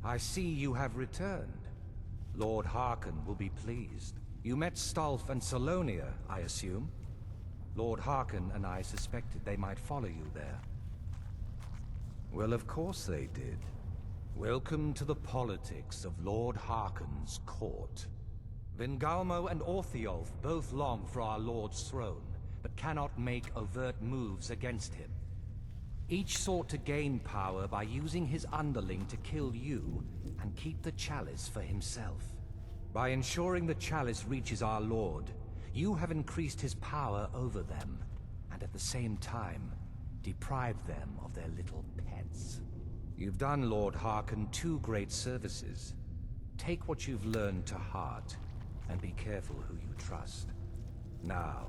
I see you have returned. Lord Harkon will be pleased. You met Stolf and Salonia, I assume? Lord Harkon and I suspected they might follow you there. Well, of course they did. Welcome to the politics of Lord Harkon's court. Vingalmo and Orthiolf both long for our Lord's throne, but cannot make overt moves against him. Each sought to gain power by using his underling to kill you and keep the chalice for himself. By ensuring the chalice reaches our Lord, you have increased his power over them, and at the same time, deprived them of their little pets. You've done Lord Harkon two great services. Take what you've learned to heart, and be careful who you trust. Now,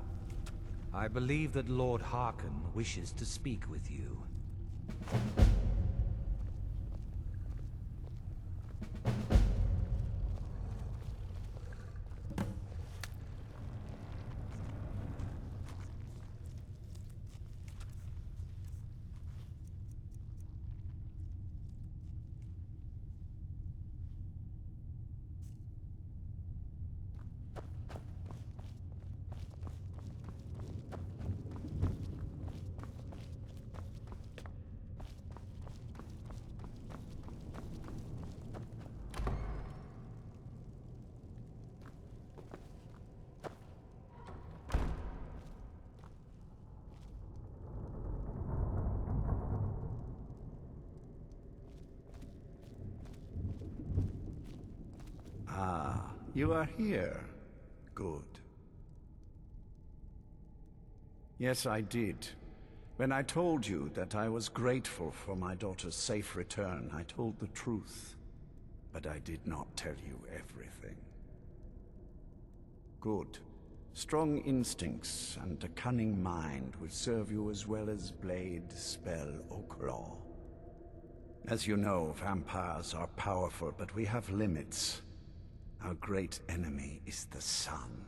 I believe that Lord Harkon wishes to speak with you. Ah, you are here. Good. Yes, I did. When I told you that I was grateful for my daughter's safe return, I told the truth. But I did not tell you everything. Good. Strong instincts and a cunning mind will serve you as well as blade, spell, or claw. As you know, vampires are powerful, but we have limits. Our great enemy is the sun.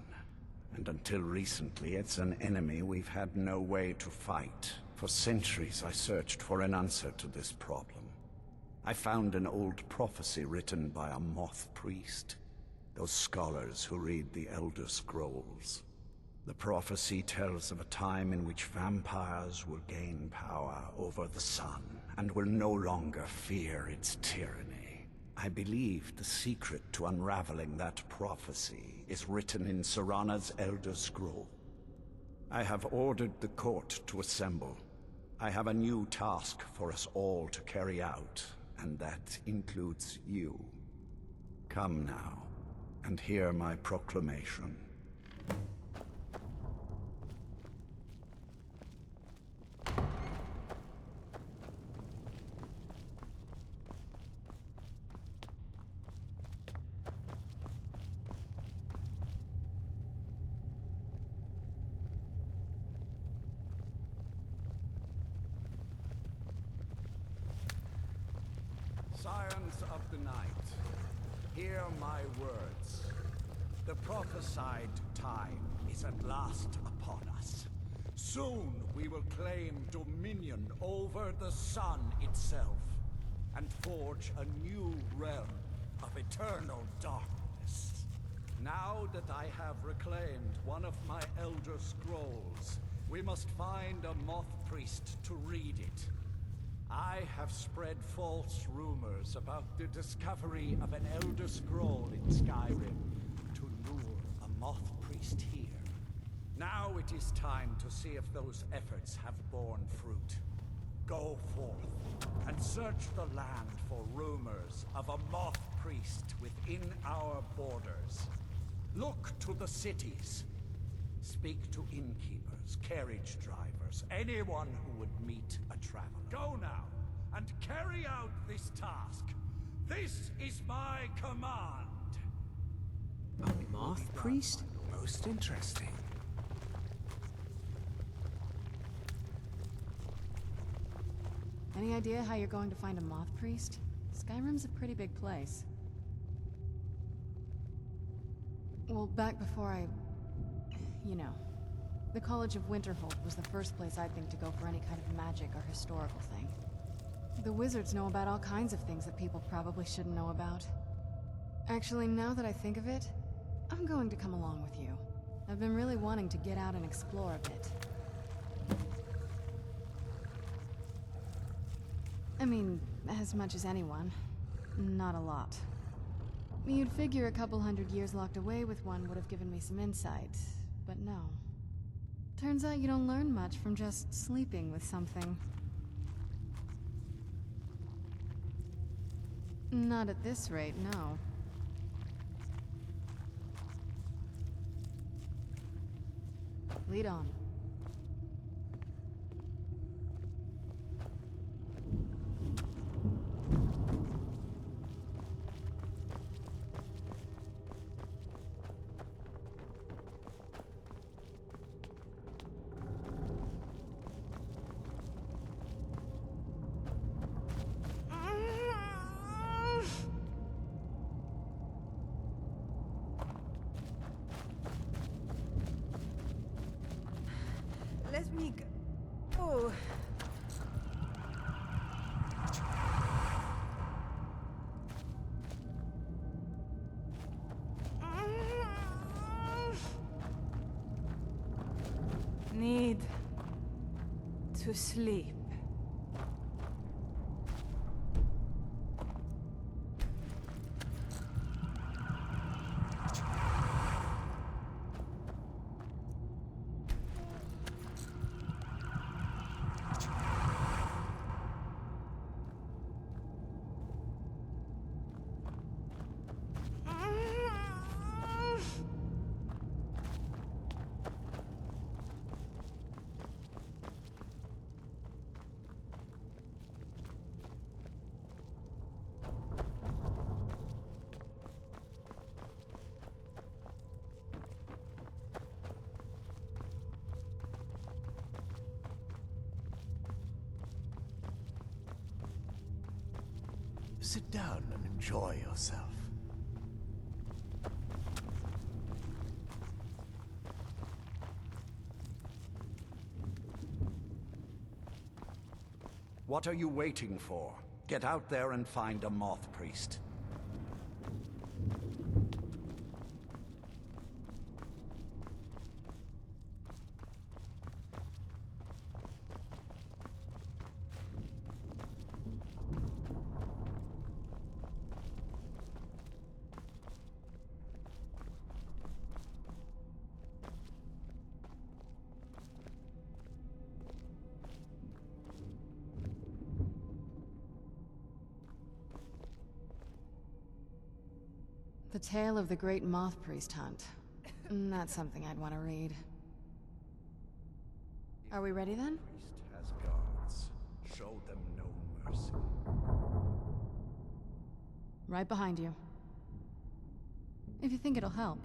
And until recently, it's an enemy we've had no way to fight. For centuries, I searched for an answer to this problem. I found an old prophecy written by a moth priest. Those scholars who read the Elder Scrolls. The prophecy tells of a time in which vampires will gain power over the sun and will no longer fear its tyranny. I believe the secret to unraveling that prophecy is written in Serana's Elder Scroll. I have ordered the court to assemble. I have a new task for us all to carry out, and that includes you. Come now, and hear my proclamation. Scions of the night, hear my words. The prophesied time is at last upon us. Soon we will claim dominion over the sun itself, and forge a new realm of eternal darkness. Now that I have reclaimed one of my Elder Scrolls, we must find a moth priest to read it. I have spread false rumors about the discovery of an Elder Scroll in Skyrim to lure a moth priest here. Now it is time to see if those efforts have borne fruit. Go forth and search the land for rumors of a moth priest within our borders. Look to the cities. Speak to innkeepers, carriage drivers, anyone who would meet a traveler. Go now, and carry out this task. This is my command. A moth priest? Most interesting. Any idea how you're going to find a moth priest? Skyrim's a pretty big place. Well, back before you know, the College of Winterhold was the first place I'd think to go for any kind of magic or historical thing. The wizards know about all kinds of things that people probably shouldn't know about. Actually, now that I think of it, I'm going to come along with you. I've been really wanting to get out and explore a bit. I mean, as much as anyone. Not a lot. You'd figure a couple 100 years locked away with one would have given me some insight, but no. Turns out you don't learn much from just sleeping with something. Not at this rate, no. Lead on. Let me go. Need to sleep. Sit down and enjoy yourself. What are you waiting for? Get out there and find a moth priest. The tale of the great moth priest hunt. That's something I'd want to read. Are we ready then? Priest has guards. Show them no mercy. Right behind you. If you think it'll help.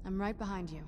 I'm right behind you.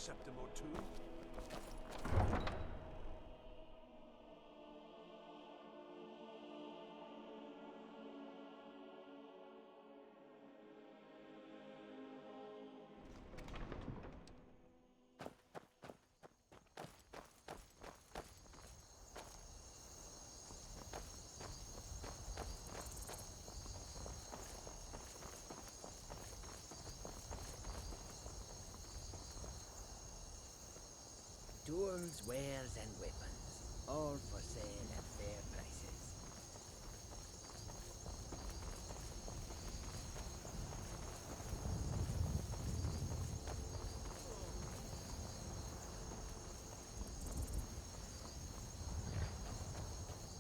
septim or two. Tools, wares, and weapons, all for sale at fair prices.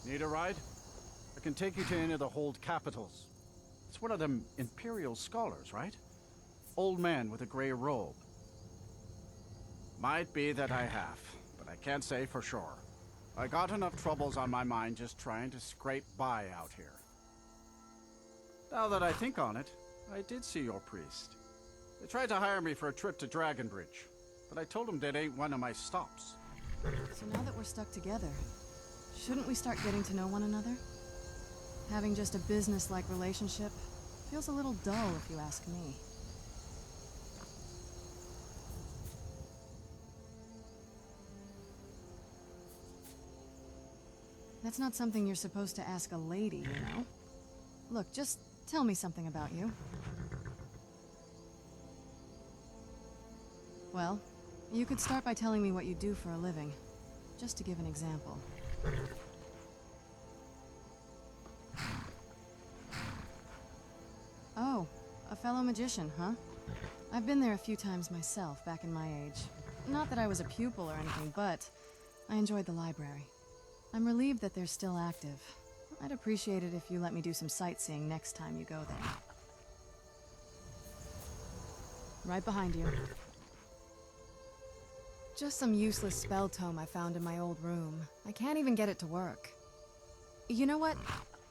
Need a ride? I can take you to any of the hold capitals. It's one of them Imperial scholars, right? Old man with a grey robe. Might be that I have, but I can't say for sure. I got enough troubles on my mind just trying to scrape by out here. Now that I think on it, I did see your priest. They tried to hire me for a trip to Dragonbridge, but I told them that ain't one of my stops. So now that we're stuck together, shouldn't we start getting to know one another? Having just a business-like relationship feels a little dull if you ask me. That's not something you're supposed to ask a lady, you know? Look, just tell me something about you. Well, you could start by telling me what you do for a living, just to give an example. Oh, a fellow magician, huh? I've been there a few times myself, back in my age. Not that I was a pupil or anything, but I enjoyed the library. I'm relieved that they're still active. I'd appreciate it if you let me do some sightseeing next time you go there. Right behind you. Just some useless spell tome I found in my old room. I can't even get it to work. You know what?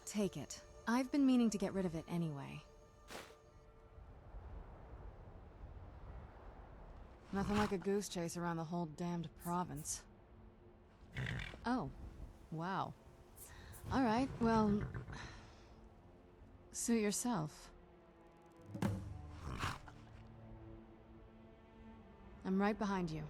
Take it. I've been meaning to get rid of it anyway. Nothing like a goose chase around the whole damned province. Oh. Wow. All right, well... suit yourself. I'm right behind you.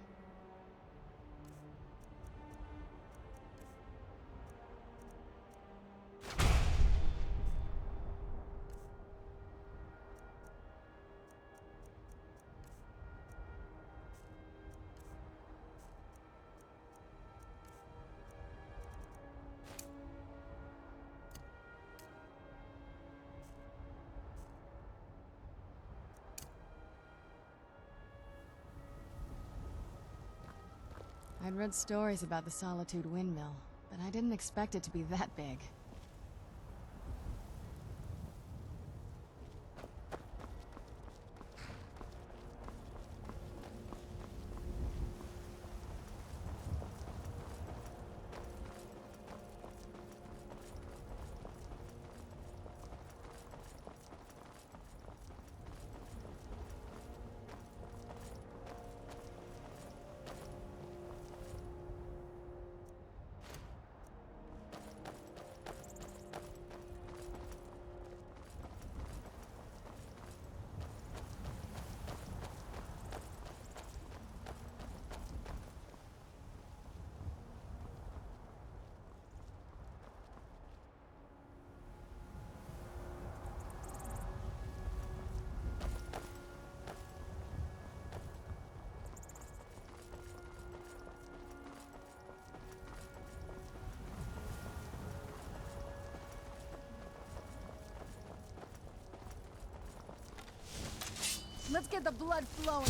I'd read stories about the Solitude Windmill, but I didn't expect it to be that big. Let's get the blood flowing.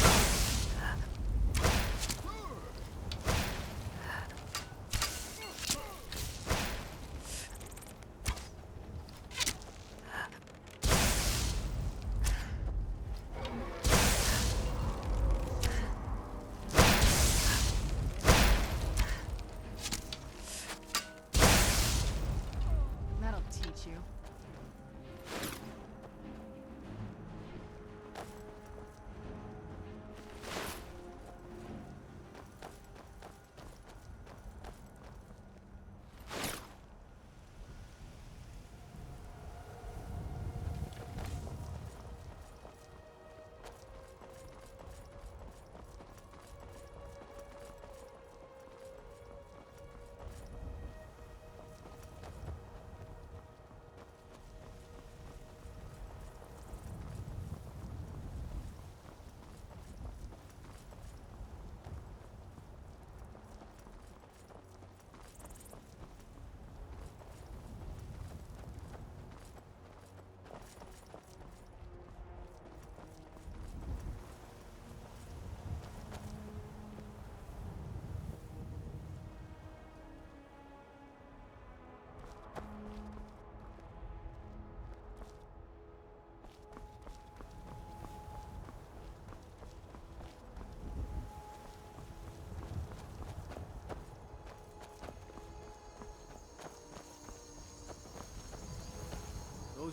That'll teach you.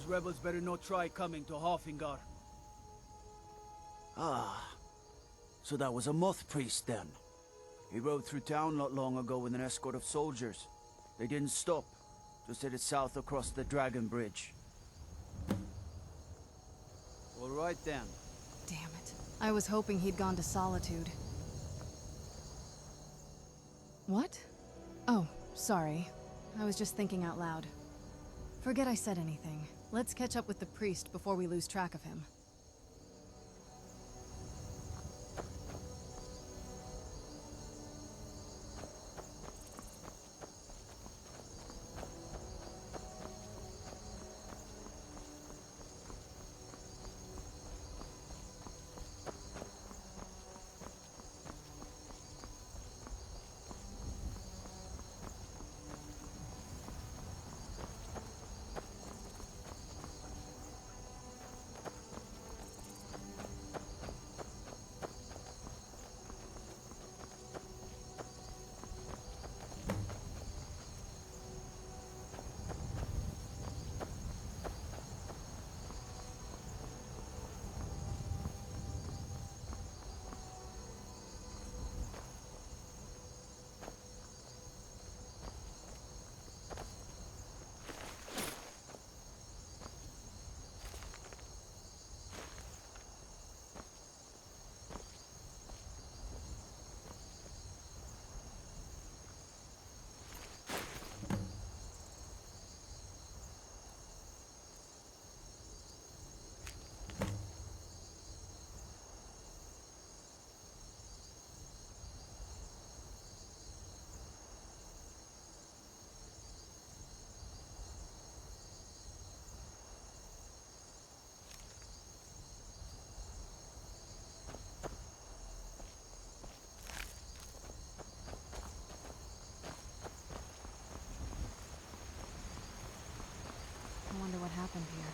those rebels better not try coming to Hoffingar. Ah, so that was a moth priest then. He rode through town not long ago with an escort of soldiers. They didn't stop, just headed south across the Dragon Bridge. All right then. Damn it. I was hoping he'd gone to Solitude. What? Oh, sorry. I was just thinking out loud. Forget I said anything. Let's catch up with the priest before we lose track of him. I wonder what happened here.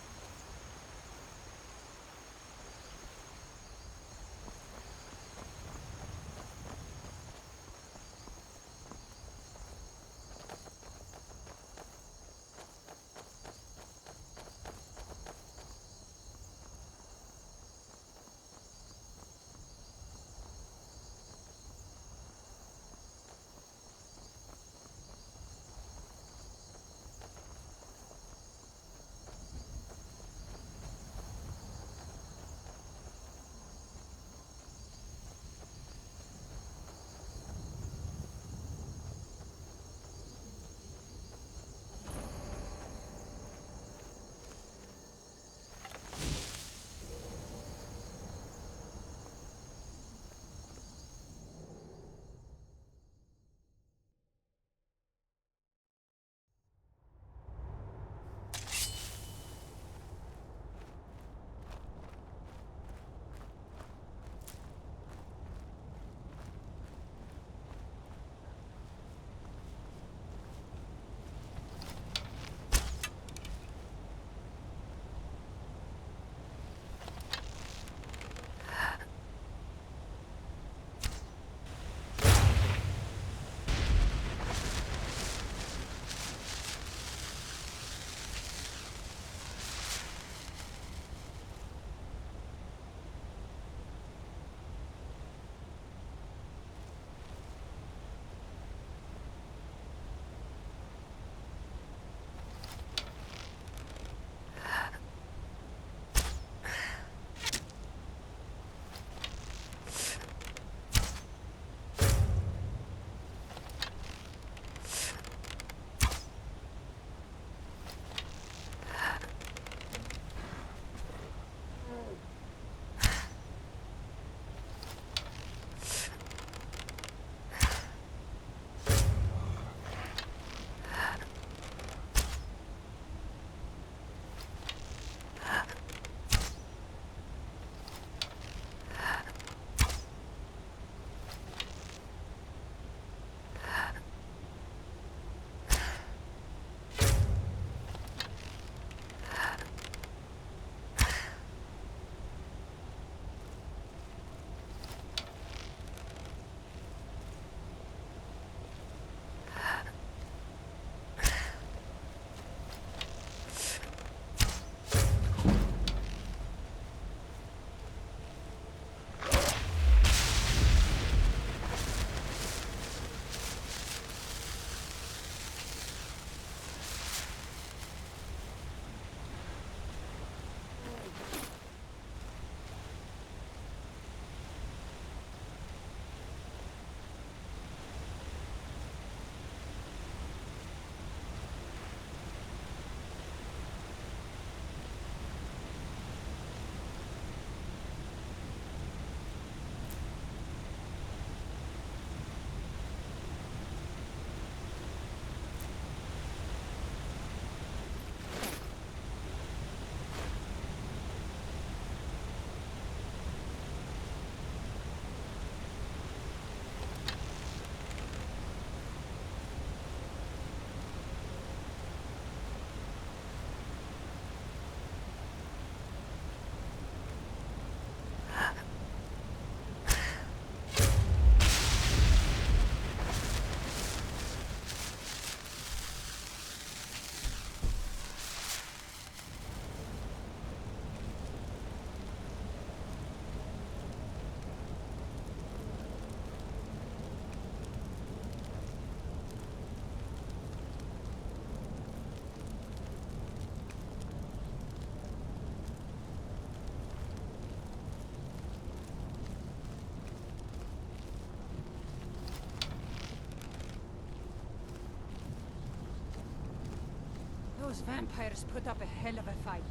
Those vampires put up a hell of a fight.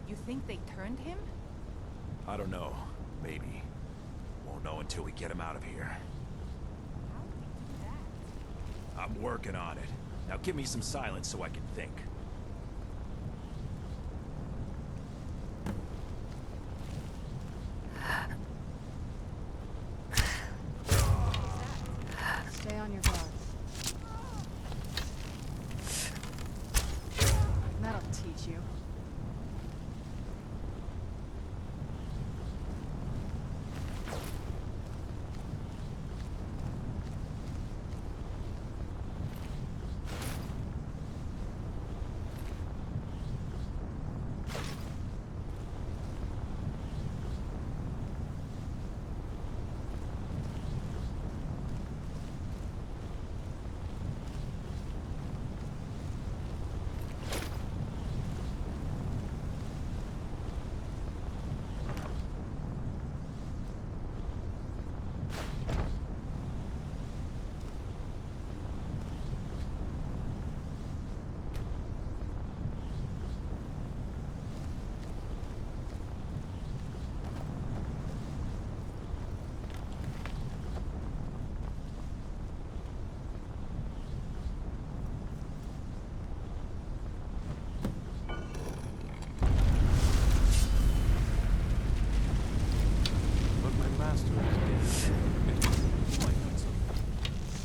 You think they turned him? I don't know. Maybe. Won't know until we get him out of here. How did they do that? I'm working on it. Now give me some silence so I can think. Stay on your guard. That'll teach you.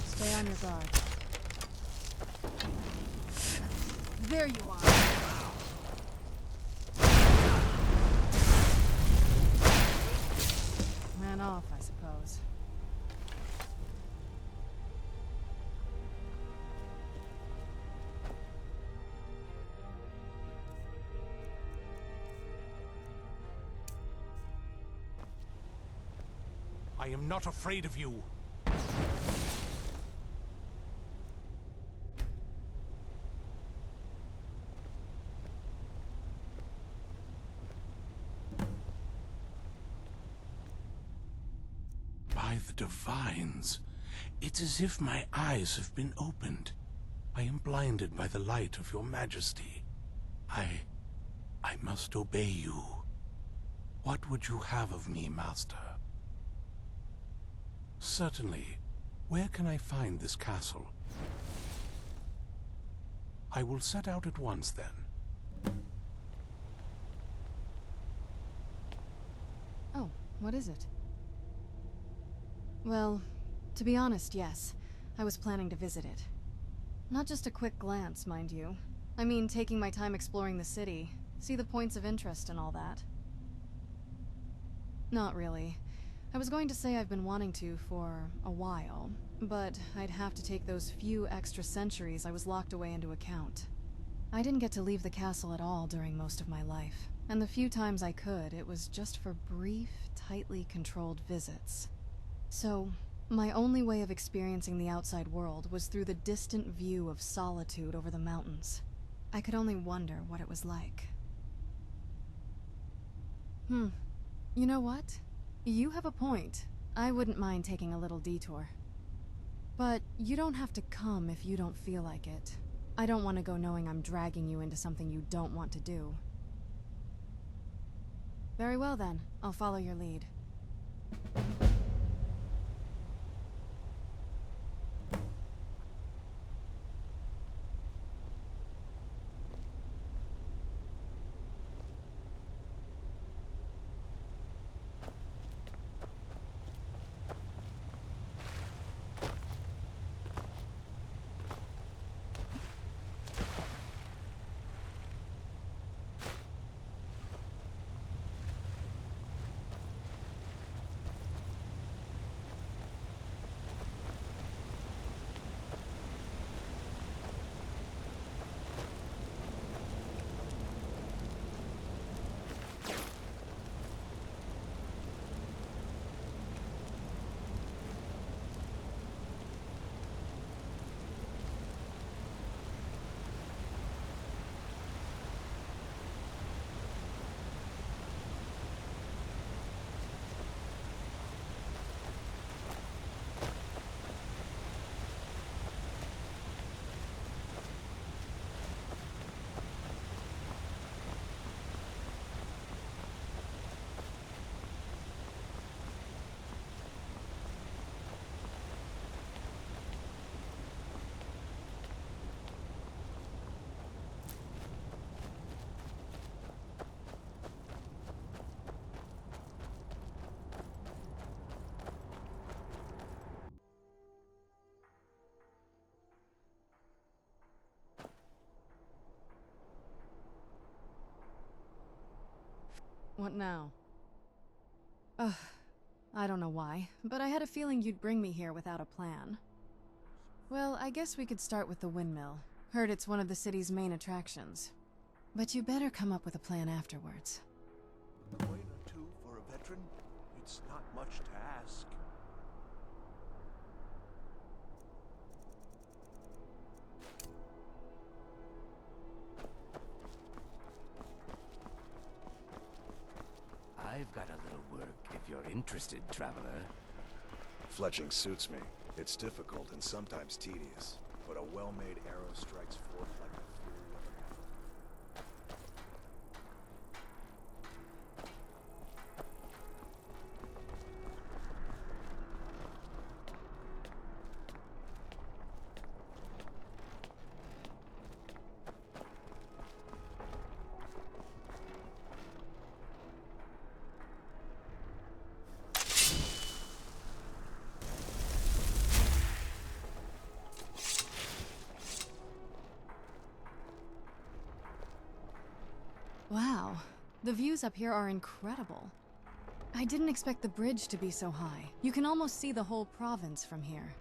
Stay on your guard. There you are. Man off, I suppose. I am not afraid of you. By the divines, it's as if my eyes have been opened. I am blinded by the light of your majesty. I must obey you. What would you have of me, master? Certainly. Where can I find this castle? I will set out at once, then. Oh, what is it? Well, to be honest, yes. I was planning to visit it. Not just a quick glance, mind you. I mean, taking my time exploring the city, see the points of interest and all that. Not really. I was going to say I've been wanting to for a while, but I'd have to take those few extra centuries I was locked away into account. I didn't get to leave the castle at all during most of my life, and the few times I could, it was just for brief, tightly controlled visits. So, my only way of experiencing the outside world was through the distant view of solitude over the mountains. I could only wonder what it was like. You know what? You have a point. I wouldn't mind taking a little detour. But you don't have to come if you don't feel like it. I don't want to go knowing I'm dragging you into something you don't want to do. Very well then, I'll follow your lead. What now? Ugh, I don't know why, but I had a feeling you'd bring me here without a plan. Well, I guess we could start with the windmill. Heard it's one of the city's main attractions. But you better come up with a plan afterwards. A coin or two for a veteran? It's not much to ask. I've got a little work if you're interested, traveler. Fletching suits me. It's difficult and sometimes tedious, but a well-made arrow strikes forth like the fury of an arrow. Wow, the views up here are incredible. I didn't expect the bridge to be so high. You can almost see the whole province from here.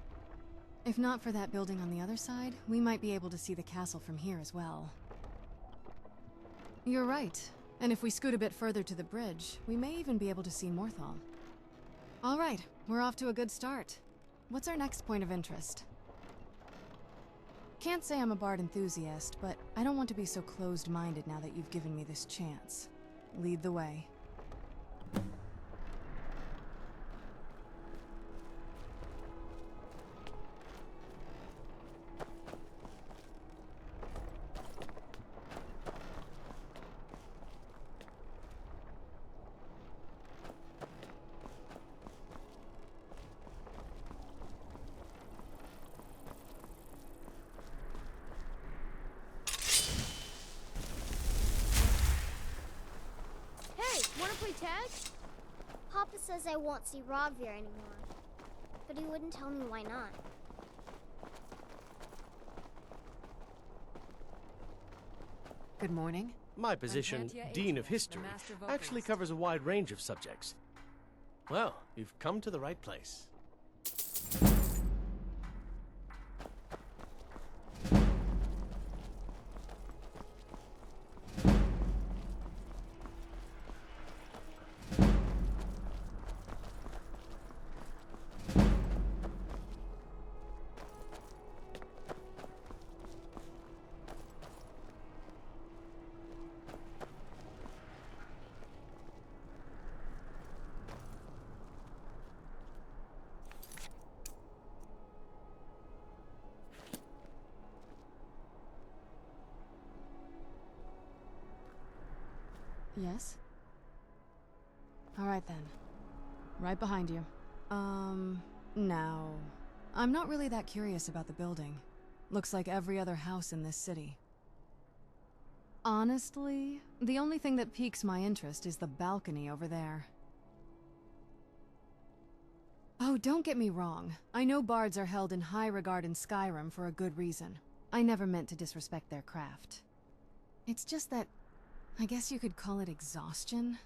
If not for that building on the other side, we might be able to see the castle from here as well. You're right, and if we scoot a bit further to the bridge, we may even be able to see Morthal. All right, we're off to a good start. What's our next point of interest? Can't say I'm a bard enthusiast, but I don't want to be so closed-minded now that you've given me this chance. Lead the way. Wanna play tag? Papa says I won't see Ravir anymore, but he wouldn't tell me why not. Good morning. My position, Dean of History, actually covers a wide range of subjects. Well, you've come to the right place. Yes? Alright then. Right behind you. Now... I'm not really that curious about the building. Looks like every other house in this city. Honestly, the only thing that piques my interest is the balcony over there. Oh, don't get me wrong. I know bards are held in high regard in Skyrim for a good reason. I never meant to disrespect their craft. It's just that... I guess you could call it exhaustion?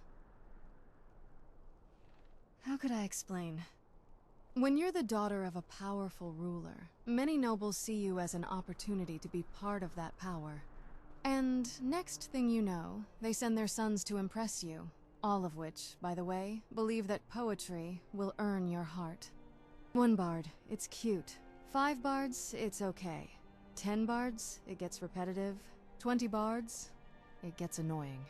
How could I explain? When you're the daughter of a powerful ruler, many nobles see you as an opportunity to be part of that power. And next thing you know, they send their sons to impress you. All of which, by the way, believe that poetry will earn your heart. 1 bard, it's cute. 5 bards, it's okay. 10 bards, it gets repetitive. 20 bards, it gets annoying.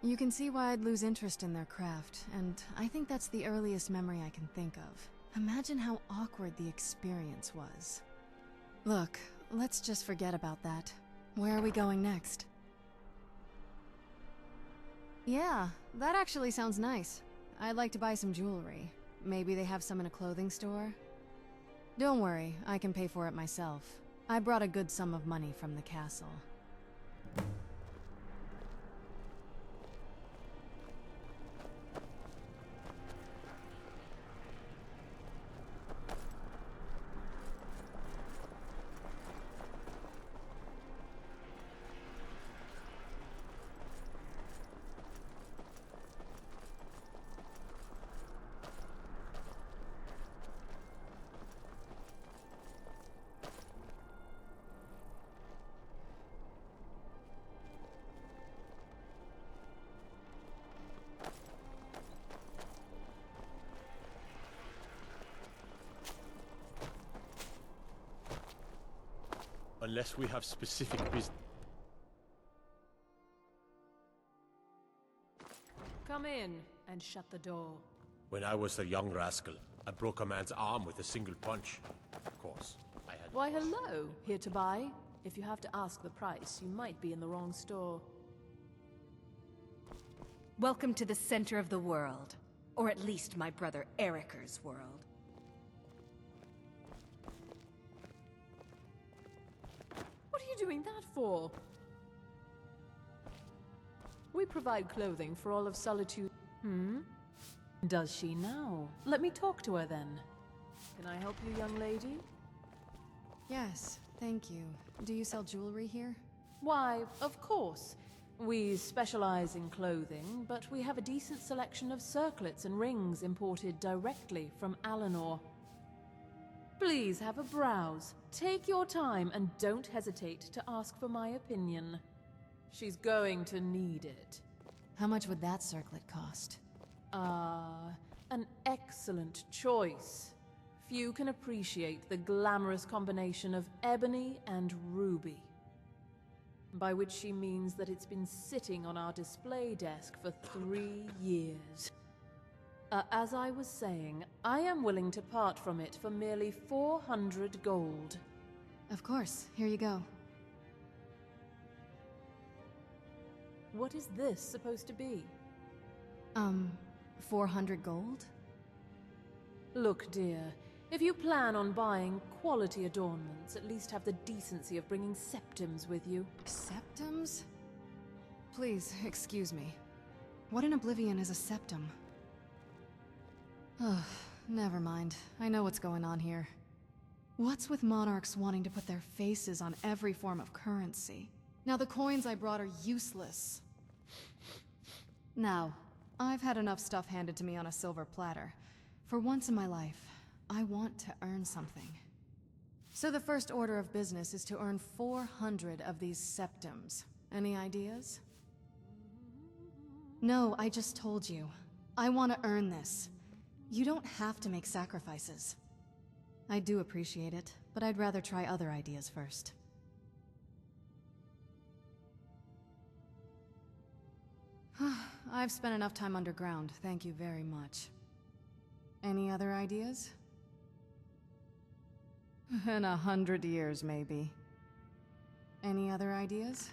You can see why I'd lose interest in their craft, and I think that's the earliest memory I can think of. Imagine how awkward the experience was. Look, let's just forget about that. Where are we going next? Yeah, that actually sounds nice. I'd like to buy some jewelry. Maybe they have some in a clothing store? Don't worry, I can pay for it myself. I brought a good sum of money from the castle. Unless we have specific business. Come in and shut the door. When I was a young rascal, I broke a man's arm with a single punch. Of course, I had... Why, hello. Here to buy? If you have to ask the price, you might be in the wrong store. Welcome to the center of the world. Or at least my brother Eriker's world. What are you doing that for? We provide clothing for all of Solitude. Does she now? Let me talk to her then. Can I help you, young lady? Yes, thank you. Do you sell jewelry here? Why, of course. We specialize in clothing, but we have a decent selection of circlets and rings imported directly from Alinor. Please have a browse. Take your time and don't hesitate to ask for my opinion. She's going to need it. How much would that circlet cost? An excellent choice. Few can appreciate the glamorous combination of ebony and ruby. By which she means that it's been sitting on our display desk for 3 years. As I was saying, I am willing to part from it for merely 400 gold. Of course, here you go. What is this supposed to be? 400 gold? Look, dear, if you plan on buying quality adornments, at least have the decency of bringing septums with you. Septums? Please, excuse me. What in Oblivion is a septum? Ugh, never mind. I know what's going on here. What's with monarchs wanting to put their faces on every form of currency? Now the coins I brought are useless. Now, I've had enough stuff handed to me on a silver platter. For once in my life, I want to earn something. So the first order of business is to earn 400 of these septums. Any ideas? No, I just told you. I want to earn this. You don't have to make sacrifices. I do appreciate it, but I'd rather try other ideas first. I've spent enough time underground, thank you very much. Any other ideas? In 100 years, maybe. Any other ideas?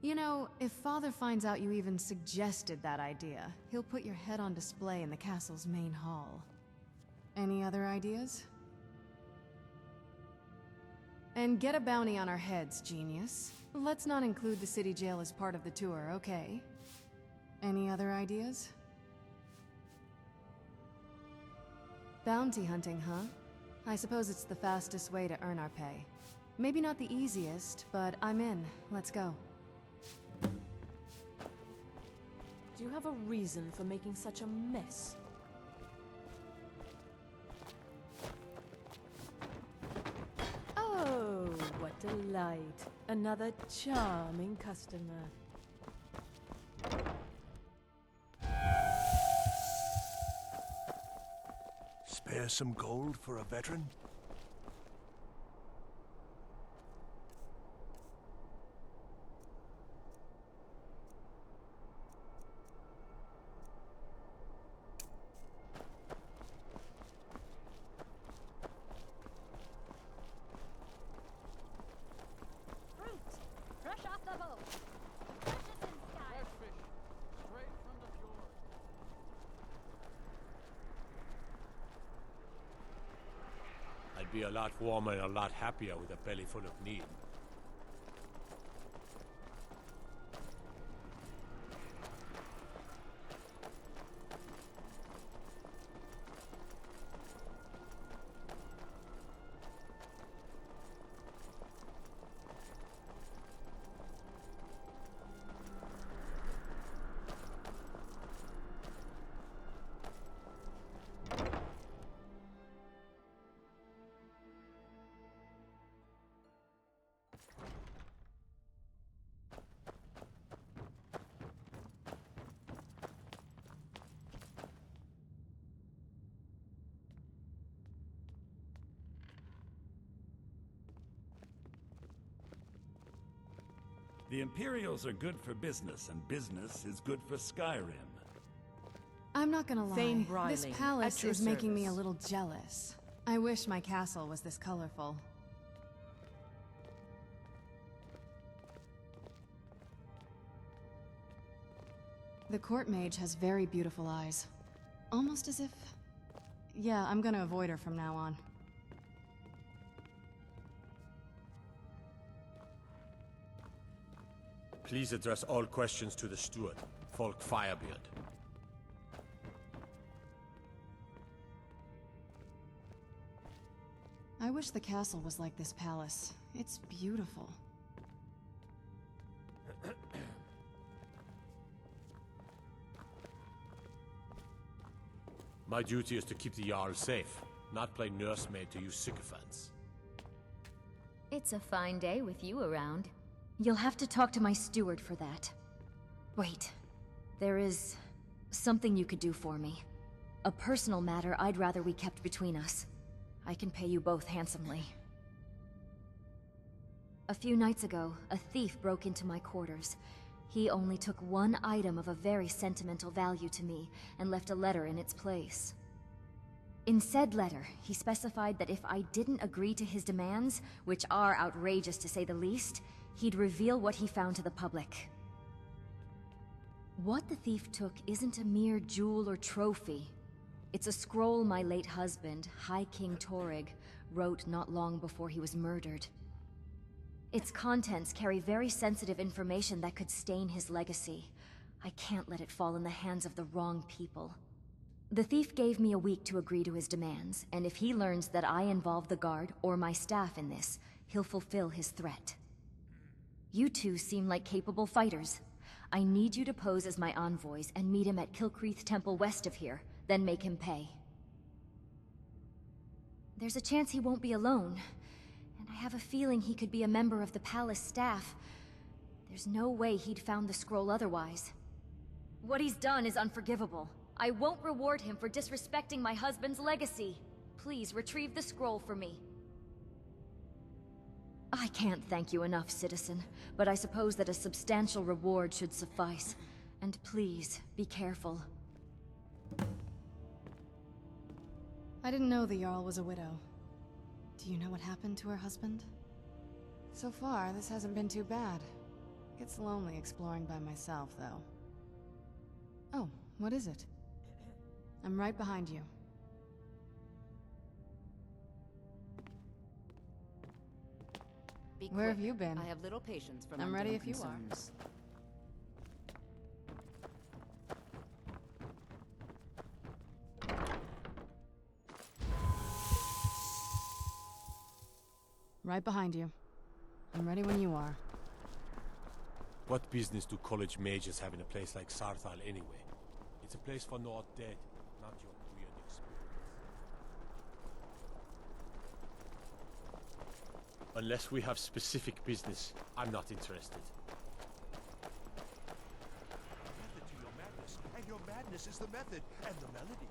You know, if Father finds out you even suggested that idea, he'll put your head on display in the castle's main hall. Any other ideas? And get a bounty on our heads, genius. Let's not include the city jail as part of the tour, okay? Any other ideas? Bounty hunting, huh? I suppose it's the fastest way to earn our pay. Maybe not the easiest, but I'm in. Let's go. Do you have a reason for making such a mess? Oh, what delight. Another charming customer. Spare some gold for a veteran? I'd be a lot warmer and a lot happier with a belly full of need. The Imperials are good for business, and business is good for Skyrim. I'm not gonna lie. Thane This Briley, palace at your is making me a service. little jealous. I wish my castle was this colorful. The court mage has very beautiful eyes. Almost as if... Yeah, I'm gonna avoid her from now on. Please address all questions to the steward, Volk Firebeard. I wish the castle was like this palace. It's beautiful. My duty is to keep the Jarl safe, not play nursemaid to you sycophants. It's a fine day with you around. You'll have to talk to my steward for that. Wait. There is... something you could do for me. A personal matter I'd rather we kept between us. I can pay you both handsomely. A few nights ago, a thief broke into my quarters. He only took one item of a very sentimental value to me, and left a letter in its place. In said letter, he specified that if I didn't agree to his demands, which are outrageous to say the least, he'd reveal what he found to the public. What the thief took isn't a mere jewel or trophy. It's a scroll my late husband, High King Torrig, wrote not long before he was murdered. Its contents carry very sensitive information that could stain his legacy. I can't let it fall in the hands of the wrong people. The thief gave me a week to agree to his demands, and if he learns that I involve the guard or my staff in this, he'll fulfill his threat. You two seem like capable fighters. I need you to pose as my envoys and meet him at Kilcreath Temple west of here, then make him pay. There's a chance he won't be alone. And I have a feeling he could be a member of the palace staff. There's no way he'd found the scroll otherwise. What he's done is unforgivable. I won't reward him for disrespecting my husband's legacy. Please retrieve the scroll for me. I can't thank you enough, citizen, but I suppose that a substantial reward should suffice. And please, be careful. I didn't know the Jarl was a widow. Do you know what happened to her husband? So far, this hasn't been too bad. Gets lonely exploring by myself, though. Oh, what is it? I'm right behind you. Where have you been? I have little patience for I'm ready mundane if you concerns. Right behind you. I'm ready when you are. What business do college mages have in a place like Sarthal anyway? It's a place for not dead, not your weird experience. Unless we have specific business, I'm not interested. Method to your madness, and your madness is the method and the melody.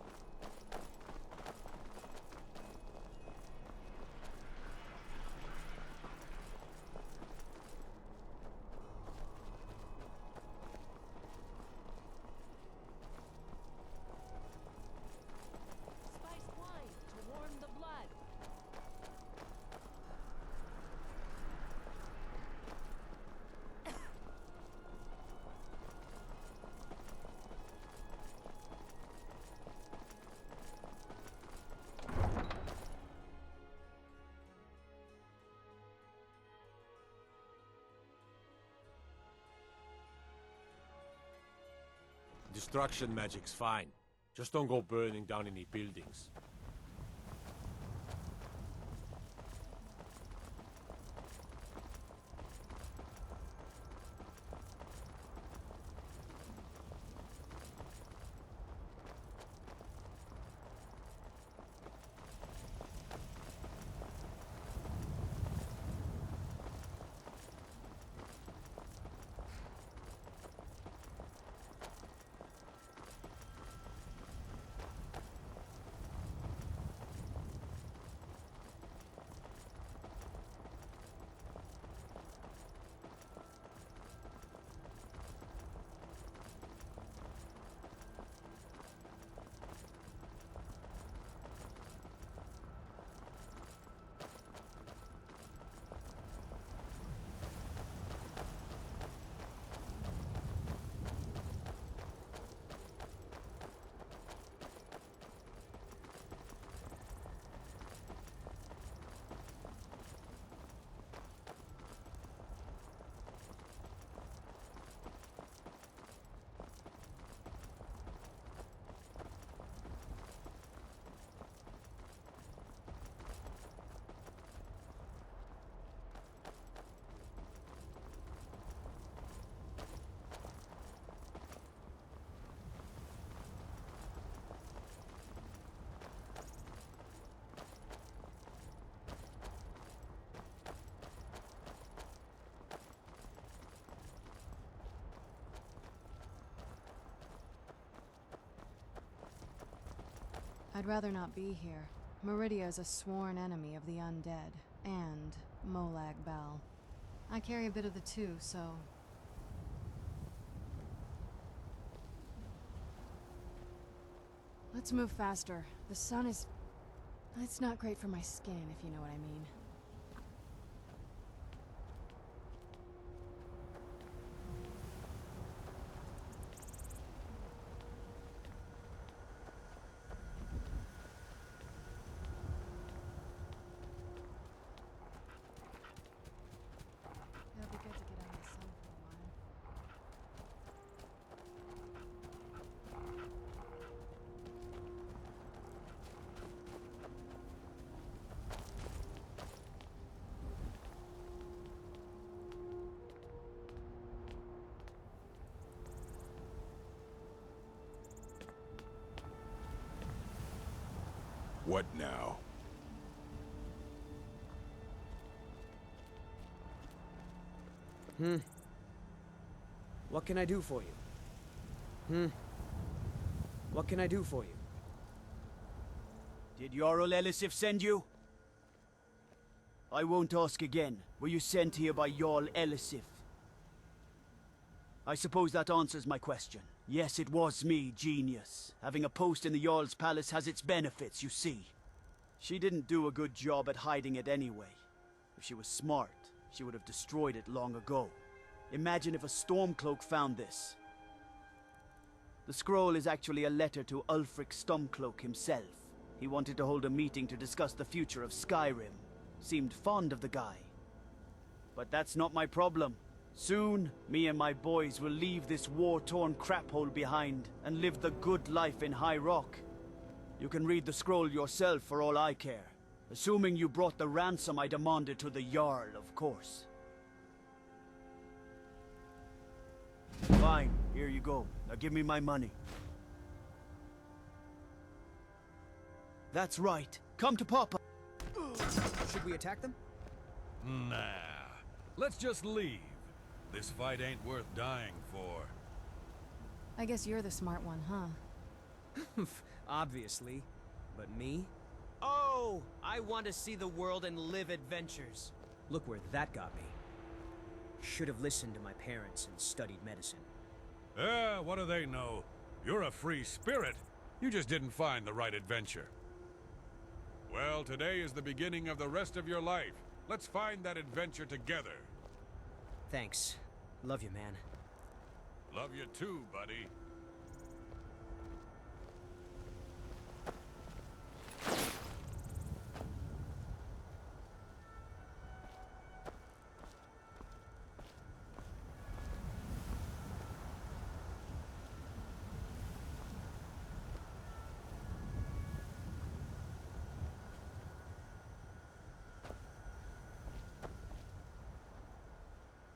Destruction magic's fine. Just don't go burning down any buildings. I'd rather not be here. Meridia is a sworn enemy of the undead, and Molag Bal. I carry a bit of the two, so... Let's move faster. The sun is... It's not great for my skin, if you know what I mean. It'll be good to get out in the sun for a while. What now? What can I do for you? What can I do for you? Did Jarl Elisif send you? I won't ask again. Were you sent here by Jarl Elisif? I suppose that answers my question. Yes, it was me, Genius. Having a post in the Jarl's palace has its benefits, you see. She didn't do a good job at hiding it anyway. If she was smart, she would have destroyed it long ago. Imagine if a Stormcloak found this. The scroll is actually a letter to Ulfric Stormcloak himself. He wanted to hold a meeting to discuss the future of Skyrim. Seemed fond of the guy. But that's not my problem. Soon, me and my boys will leave this war-torn craphole behind and live the good life in High Rock. You can read the scroll yourself for all I care. Assuming you brought the ransom I demanded to the Jarl, of course. Fine, here you go. Now give me my money. That's right. Come to Papa. Should we attack them? Nah. Let's just leave. This fight ain't worth dying for. I guess you're the smart one, huh? Obviously. But me? Oh! I want to see the world and live adventures. Look where that got me. Should have listened to my parents and studied medicine. What do they know? You're a free spirit. You just didn't find the right adventure. Well, today is the beginning of the rest of your life. Let's find that adventure together. Thanks. Love you, man. Love you too, buddy.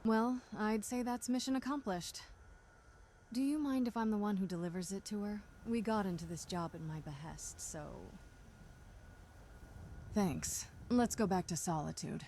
Well, I'd say that's mission accomplished. Do you mind if I'm the one who delivers it to her? We got into this job at my behest, so... Thanks. Let's go back to Solitude.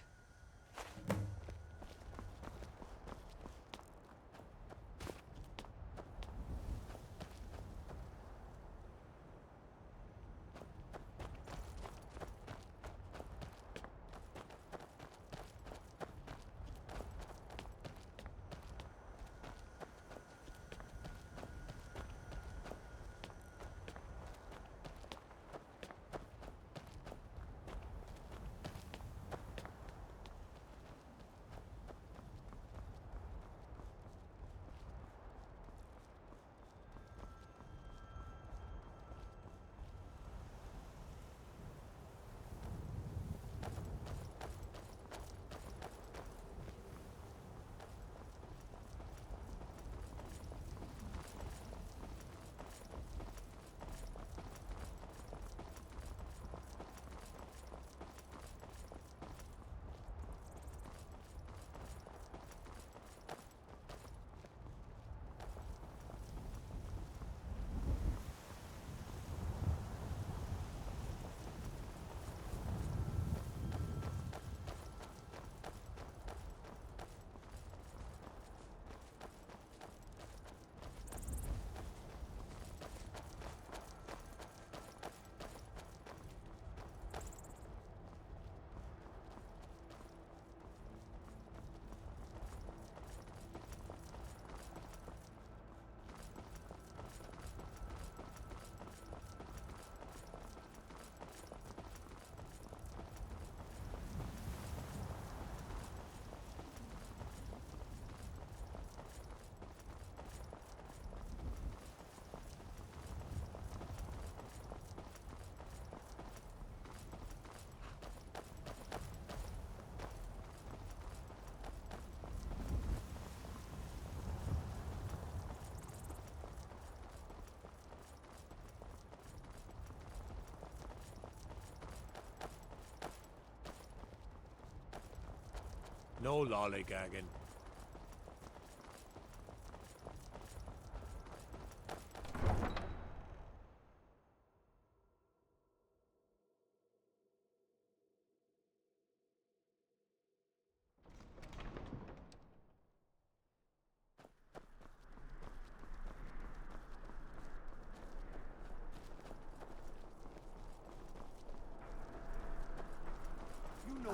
No lollygagging.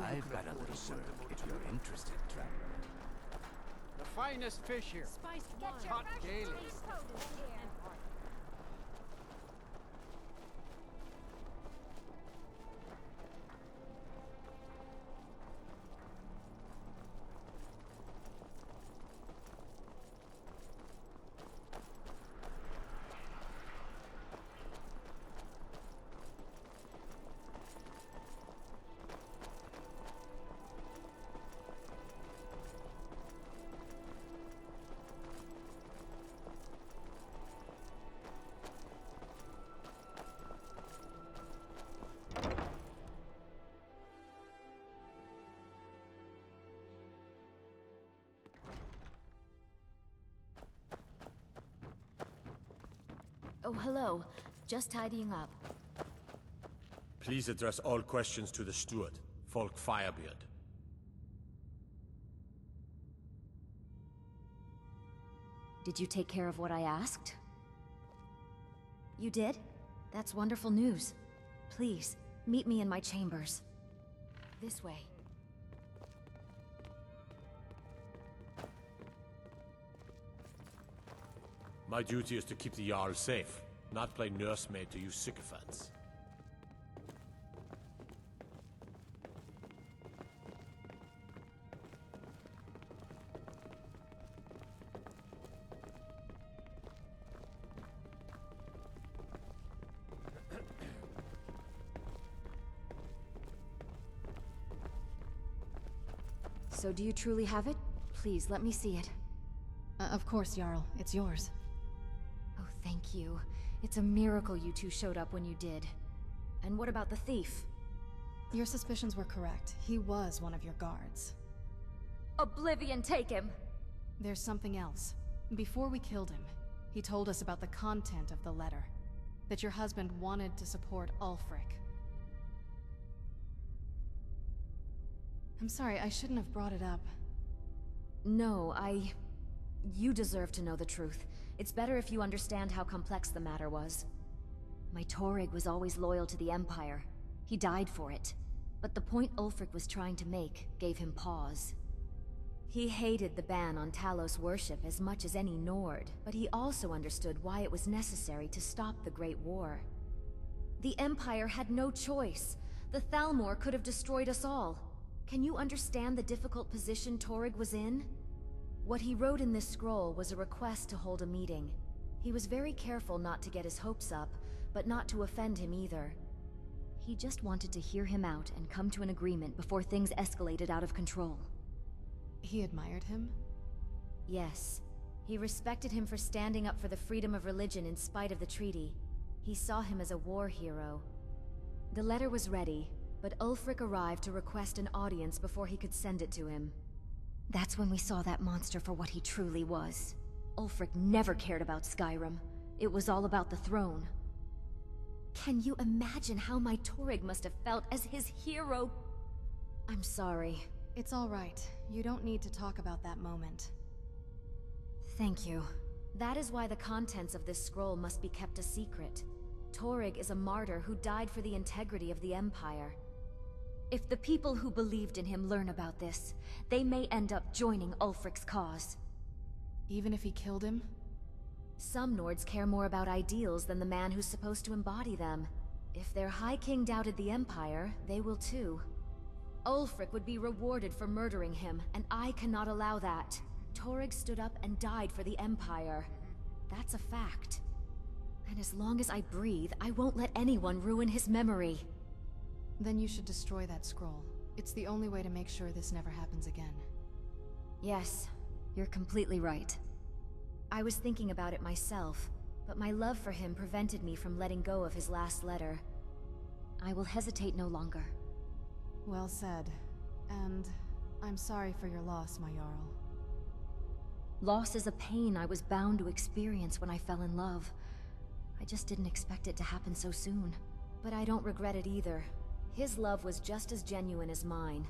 I've got a little word if you're interested, traveler. The finest fish here. Caught daily. Oh, hello. Just tidying up. Please address all questions to the steward, Volk Firebeard. Did you take care of what I asked? You did? That's wonderful news. Please, meet me in my chambers. This way. My duty is to keep the Jarl safe, not play nursemaid to you sycophants. So do you truly have it? Please, let me see it. Of course, Jarl. It's yours. Oh, thank you. It's a miracle you two showed up when you did. And what about the thief? Your suspicions were correct. He was one of your guards. Oblivion take him! There's something else. Before we killed him, he told us about the content of the letter. That your husband wanted to support Ulfric. I'm sorry, I shouldn't have brought it up. No, You deserve to know the truth. It's better if you understand how complex the matter was. My Torrig was always loyal to the Empire. He died for it. But the point Ulfric was trying to make gave him pause. He hated the ban on Talos worship as much as any Nord, but he also understood why it was necessary to stop the Great War. The Empire had no choice. The Thalmor could have destroyed us all. Can you understand the difficult position Torrig was in? What he wrote in this scroll was a request to hold a meeting. He was very careful not to get his hopes up, but not to offend him either. He just wanted to hear him out and come to an agreement before things escalated out of control. He admired him? Yes. He respected him for standing up for the freedom of religion in spite of the treaty. He saw him as a war hero. The letter was ready, but Ulfric arrived to request an audience before he could send it to him. That's when we saw that monster for what he truly was. Ulfric never cared about Skyrim. It was all about the throne. Can you imagine how my Torrig must have felt as his hero? I'm sorry. It's all right. You don't need to talk about that moment. Thank you. That is why the contents of this scroll must be kept a secret. Torrig is a martyr who died for the integrity of the Empire. If the people who believed in him learn about this, they may end up joining Ulfric's cause. Even if he killed him? Some Nords care more about ideals than the man who's supposed to embody them. If their High King doubted the Empire, they will too. Ulfric would be rewarded for murdering him, and I cannot allow that. Torrig stood up and died for the Empire. That's a fact. And as long as I breathe, I won't let anyone ruin his memory. Then you should destroy that scroll. It's the only way to make sure this never happens again. Yes, you're completely right. I was thinking about it myself, but my love for him prevented me from letting go of his last letter. I will hesitate no longer. Well said. And I'm sorry for your loss, my Jarl. Loss is a pain I was bound to experience when I fell in love. I just didn't expect it to happen so soon. But I don't regret it either. His love was just as genuine as mine.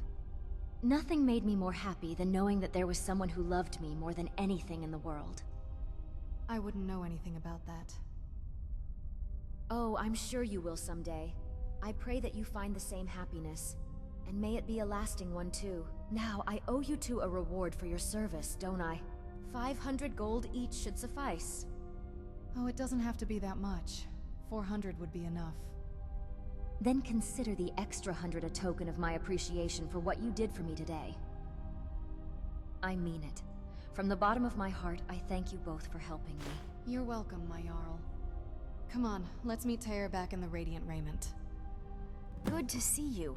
Nothing made me more happy than knowing that there was someone who loved me more than anything in the world. I wouldn't know anything about that. Oh, I'm sure you will someday. I pray that you find the same happiness. And may it be a lasting one, too. Now, I owe you two a reward for your service, don't I? 500 gold each should suffice. Oh, it doesn't have to be that much. 400 would be enough. Then consider the extra 100 a token of my appreciation for what you did for me today. I mean it. From the bottom of my heart, I thank you both for helping me. You're welcome, my Jarl. Come on, let's meet Teir back in the Radiant Raiment. Good to see you.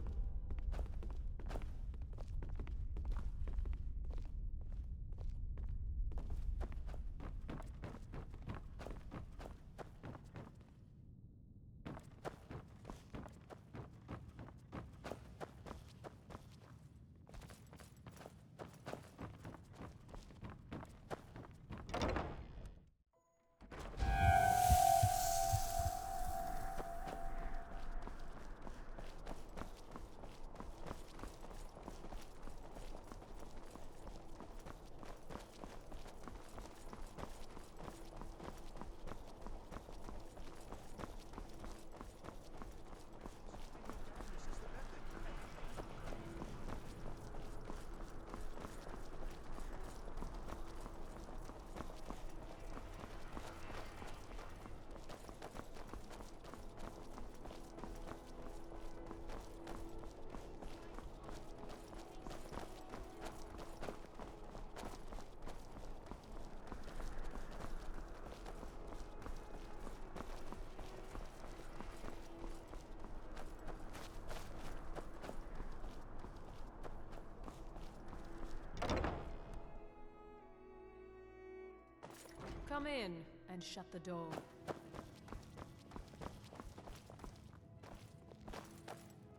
Come in and shut the door.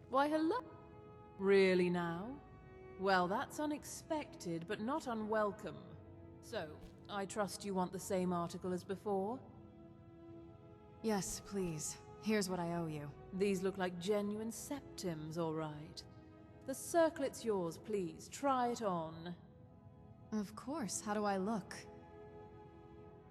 Why, hello? Really now? Well, that's unexpected, but not unwelcome. So, I trust you want the same article as before? Yes, please. Here's what I owe you. These look like genuine septims, all right. The circlet's yours, please. Try it on. Of course. How do I look?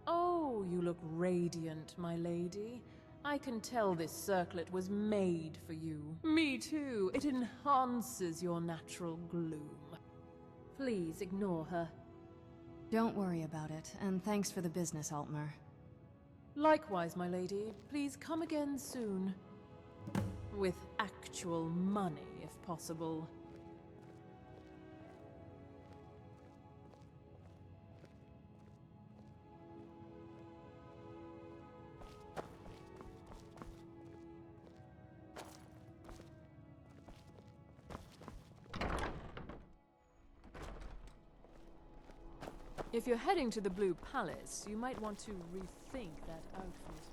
Oh, you look radiant, my lady. I can tell this circlet was made for you. Me too. It enhances your natural gloom. Please ignore her. Don't worry about it, and thanks for the business, Altmer. Likewise, my lady. Please come again soon. With actual money, if possible. If you're heading to the Blue Palace, you might want to rethink that outfit.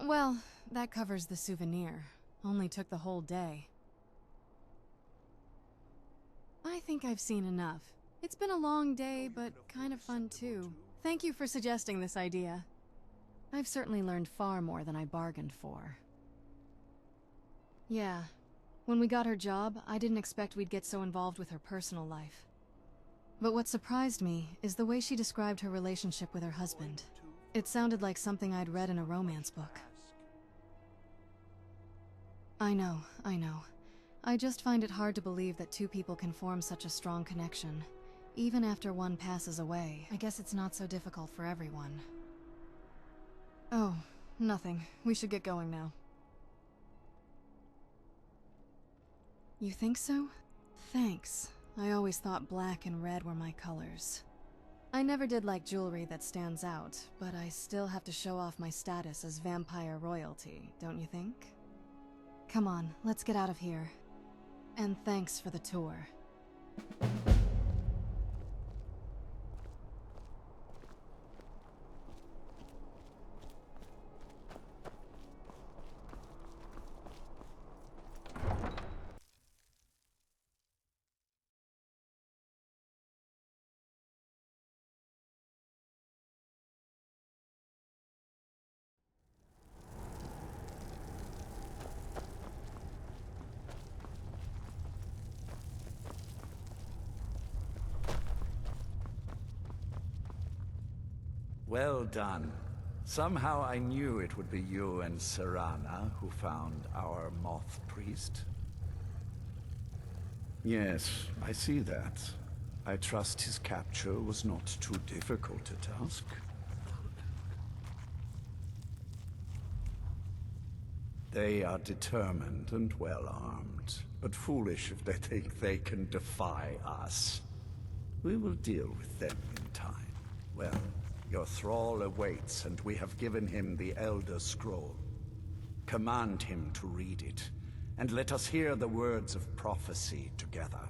Well, that covers the souvenir. Only took the whole day. I think I've seen enough. It's been a long day, but kind of fun too. Thank you for suggesting this idea. I've certainly learned far more than I bargained for. Yeah. When we got her job, I didn't expect we'd get so involved with her personal life. But what surprised me is the way she described her relationship with her husband. It sounded like something I'd read in a romance book. I know. I just find it hard to believe that two people can form such a strong connection. Even after one passes away, I guess it's not so difficult for everyone. Oh, nothing. We should get going now. You think so? Thanks. I always thought black and red were my colors. I never did like jewelry that stands out, but I still have to show off my status as vampire royalty, don't you think? Come on, let's get out of here. And thanks for the tour. Well done. Somehow I knew it would be you and Serana who found our moth priest. Yes, I see that. I trust his capture was not too difficult a task. They are determined and well-armed, but foolish if they think they can defy us. We will deal with them in time. Well, your thrall awaits, and we have given him the Elder Scroll. Command him to read it, and let us hear the words of prophecy together.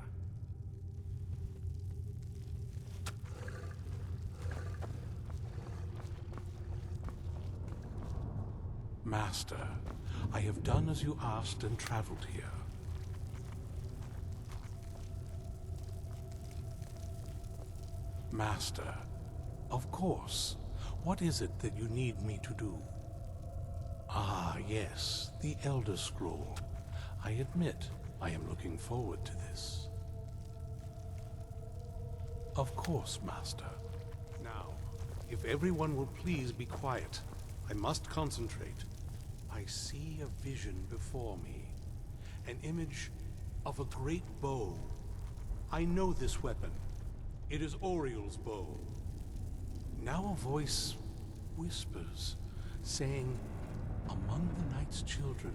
Master, I have done as you asked and traveled here. Master, of course. What is it that you need me to do? Ah, yes, the Elder Scroll. I admit, I am looking forward to this. Of course, Master. Now, if everyone will please be quiet, I must concentrate. I see a vision before me. An image of a great bow. I know this weapon. It is Oriel's bow. Now a voice whispers, saying, among the night's children,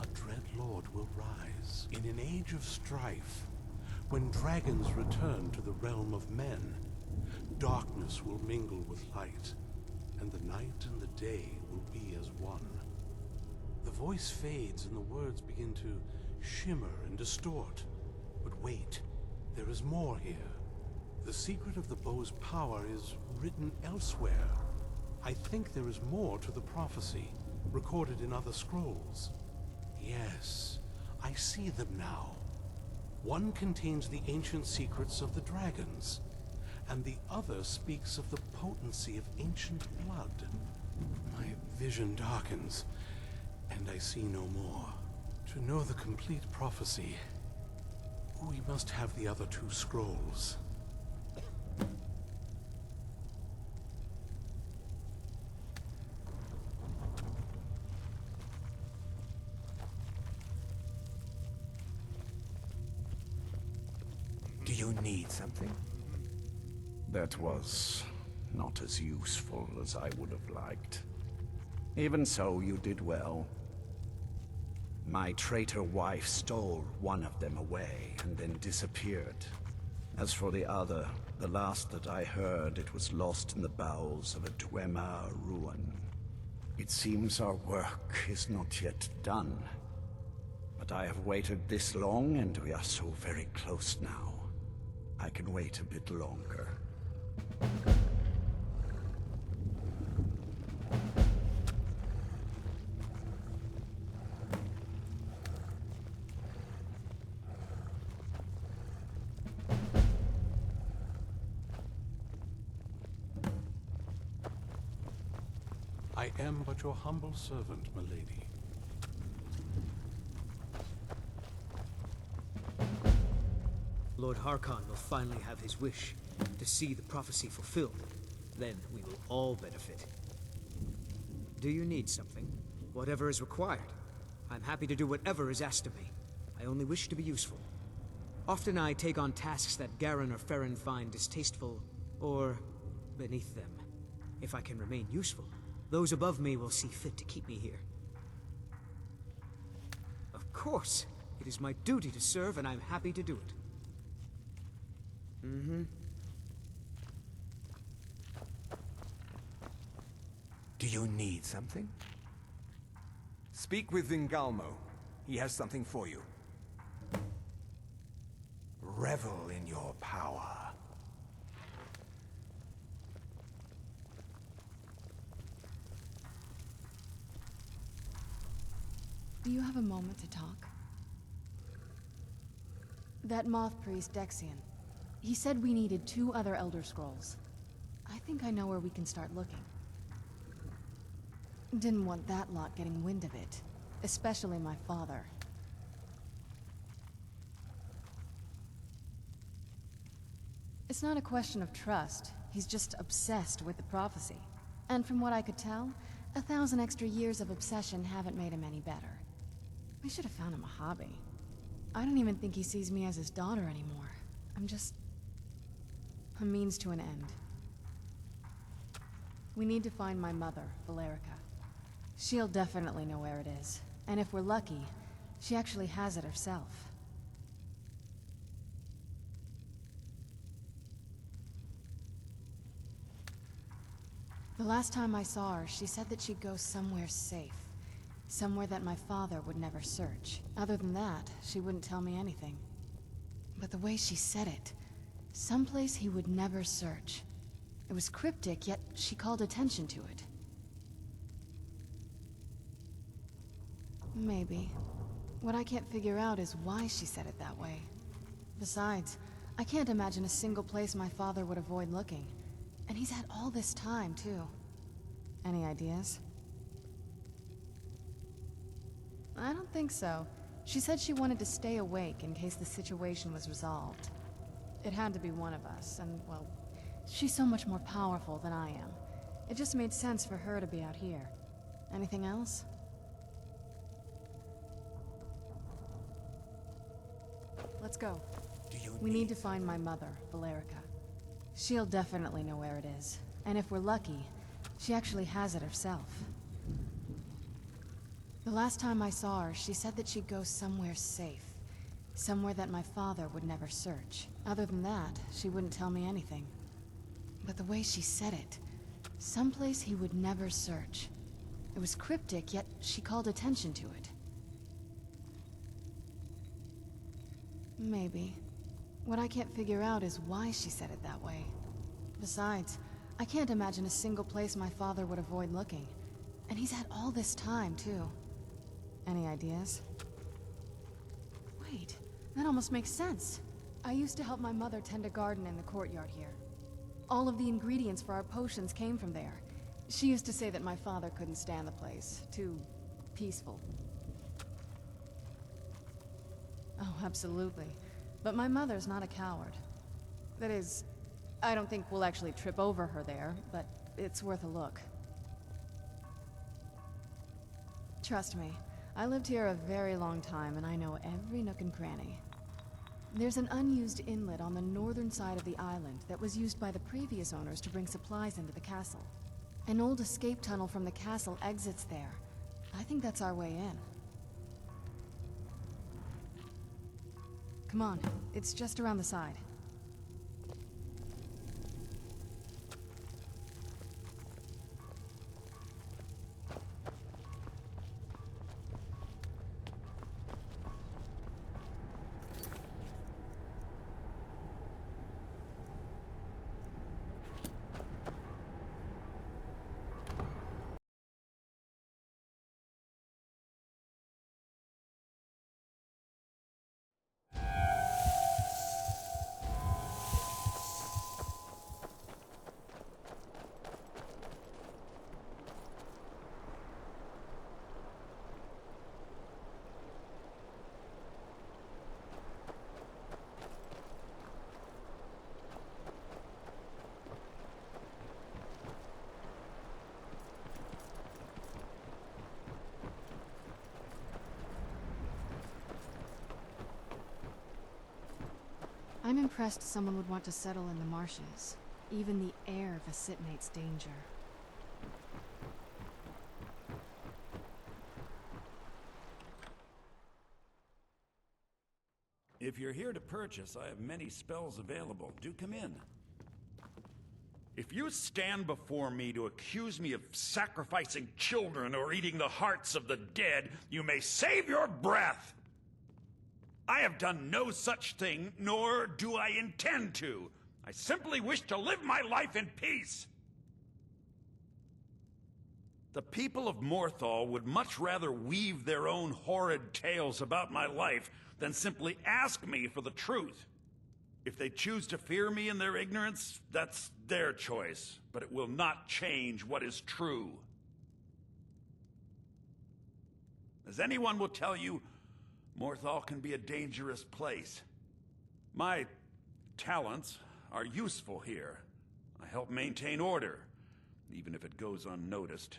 a dread lord will rise. In an age of strife, when dragons return to the realm of men, darkness will mingle with light, and the night and the day will be as one. The voice fades and the words begin to shimmer and distort. But wait, there is more here. The secret of the bow's power is written elsewhere. I think there is more to the prophecy, recorded in other scrolls. Yes, I see them now. One contains the ancient secrets of the dragons, and the other speaks of the potency of ancient blood. My vision darkens, and I see no more. To know the complete prophecy, we must have the other two scrolls. Do you need something? That was not as useful as I would have liked. Even so, you did well. My traitor wife stole one of them away and then disappeared. As for the other, the last that I heard, it was lost in the bowels of a Dwemer ruin. It seems our work is not yet done. But I have waited this long, and we are so very close now. I can wait a bit longer. I am but your humble servant, milady. Lord Harkon will finally have his wish, to see the prophecy fulfilled. Then we will all benefit. Do you need something? Whatever is required. I'm happy to do whatever is asked of me. I only wish to be useful. Often I take on tasks that Garen or Farron find distasteful, or beneath them. If I can remain useful, those above me will see fit to keep me here. Of course! It is my duty to serve, and I'm happy to do it. Do you need something? Speak with Vingalmo. He has something for you. Revel in your power. Do you have a moment to talk? That moth priest, Dexian. He said we needed 2 other Elder Scrolls. I think I know where we can start looking. Didn't want that lot getting wind of it. Especially my father. It's not a question of trust. He's just obsessed with the prophecy. And from what I could tell, 1,000 extra years of obsession haven't made him any better. We should have found him a hobby. I don't even think he sees me as his daughter anymore. I'm just a means to an end. We need to find my mother, Valerica. She'll definitely know where it is. And if we're lucky, she actually has it herself. The last time I saw her, she said that she'd go somewhere safe. Somewhere that my father would never search. Other than that, she wouldn't tell me anything. But the way she said it, someplace he would never search. It was cryptic, yet she called attention to it. Maybe. What I can't figure out is why she said it that way. Besides, I can't imagine a single place my father would avoid looking. And he's had all this time, too. Any ideas? I don't think so. She said she wanted to stay awake in case the situation was resolved. It had to be one of us, and, well, she's so much more powerful than I am. It just made sense for her to be out here. Anything else? Let's go. We need to find my mother, Valerica. She'll definitely know where it is. And if we're lucky, she actually has it herself. The last time I saw her, she said that she'd go somewhere safe. Somewhere that my father would never search. Other than that, she wouldn't tell me anything. But the way she said it, someplace he would never search. It was cryptic, yet she called attention to it. Maybe. What I can't figure out is why she said it that way. Besides, I can't imagine a single place my father would avoid looking. And he's had all this time, too. Any ideas? Wait, that almost makes sense. I used to help my mother tend a garden in the courtyard here. All of the ingredients for our potions came from there. She used to say that my father couldn't stand the place. Too peaceful. Oh, absolutely. But my mother's not a coward. That is, I don't think we'll actually trip over her there, but it's worth a look. Trust me, I lived here a very long time and I know every nook and cranny. There's an unused inlet on the northern side of the island that was used by the previous owners to bring supplies into the castle. An old escape tunnel from the castle exits there. I think that's our way in. Come on, it's just around the side. I'm impressed someone would want to settle in the marshes. Even the air vaticinates danger. If you're here to purchase, I have many spells available. Do come in. If you stand before me to accuse me of sacrificing children or eating the hearts of the dead, you may save your breath. I have done no such thing, nor do I intend to. I simply wish to live my life in peace. The people of Morthal would much rather weave their own horrid tales about my life than simply ask me for the truth. If they choose to fear me in their ignorance, that's their choice, but it will not change what is true. As anyone will tell you, Morthal can be a dangerous place. My talents are useful here. I help maintain order, even if it goes unnoticed.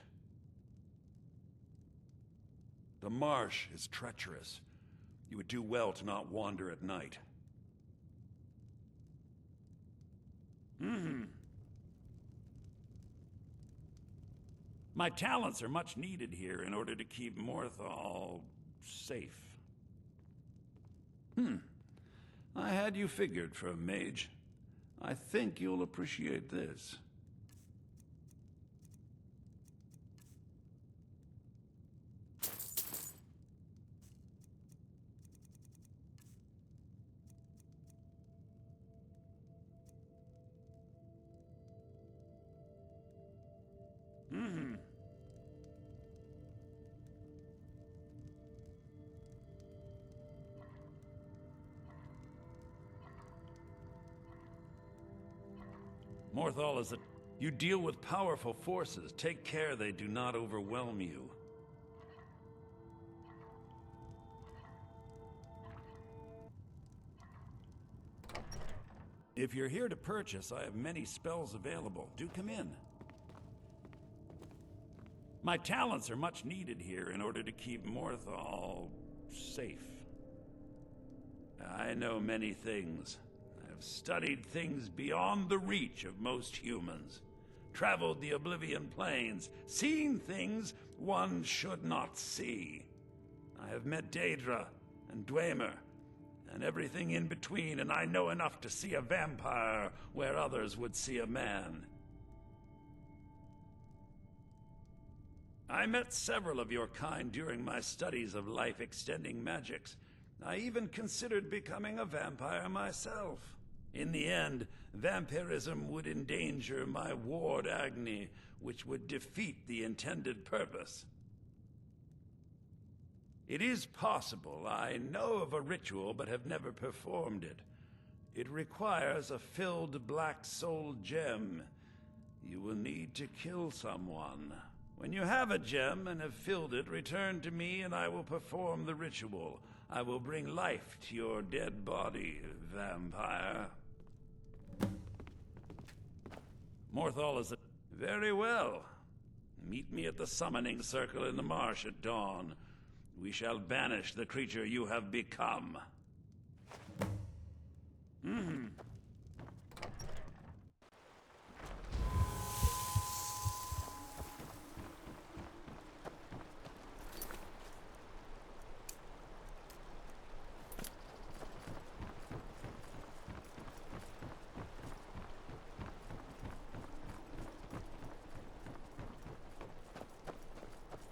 The marsh is treacherous. You would do well to not wander at night. My talents are much needed here in order to keep Morthal safe. I had you figured for a mage. I think you'll appreciate this. Morthal is a... You deal with powerful forces. Take care they do not overwhelm you. If you're here to purchase, I have many spells available. Do come in. My talents are much needed here in order to keep Morthal safe. I know many things. I've studied things beyond the reach of most humans. Traveled the Oblivion Plains, seen things one should not see. I have met Daedra and Dwemer, and everything in between, and I know enough to see a vampire where others would see a man. I met several of your kind during my studies of life-extending magics. I even considered becoming a vampire myself. In the end, vampirism would endanger my ward Agni, which would defeat the intended purpose. It is possible I know of a ritual but have never performed it. It requires a filled black soul gem. You will need to kill someone. When you have a gem and have filled it, return to me and I will perform the ritual. I will bring life to your dead body, vampire. Morthal is a... Very well. Meet me at the summoning circle in the marsh at dawn. We shall banish the creature you have become.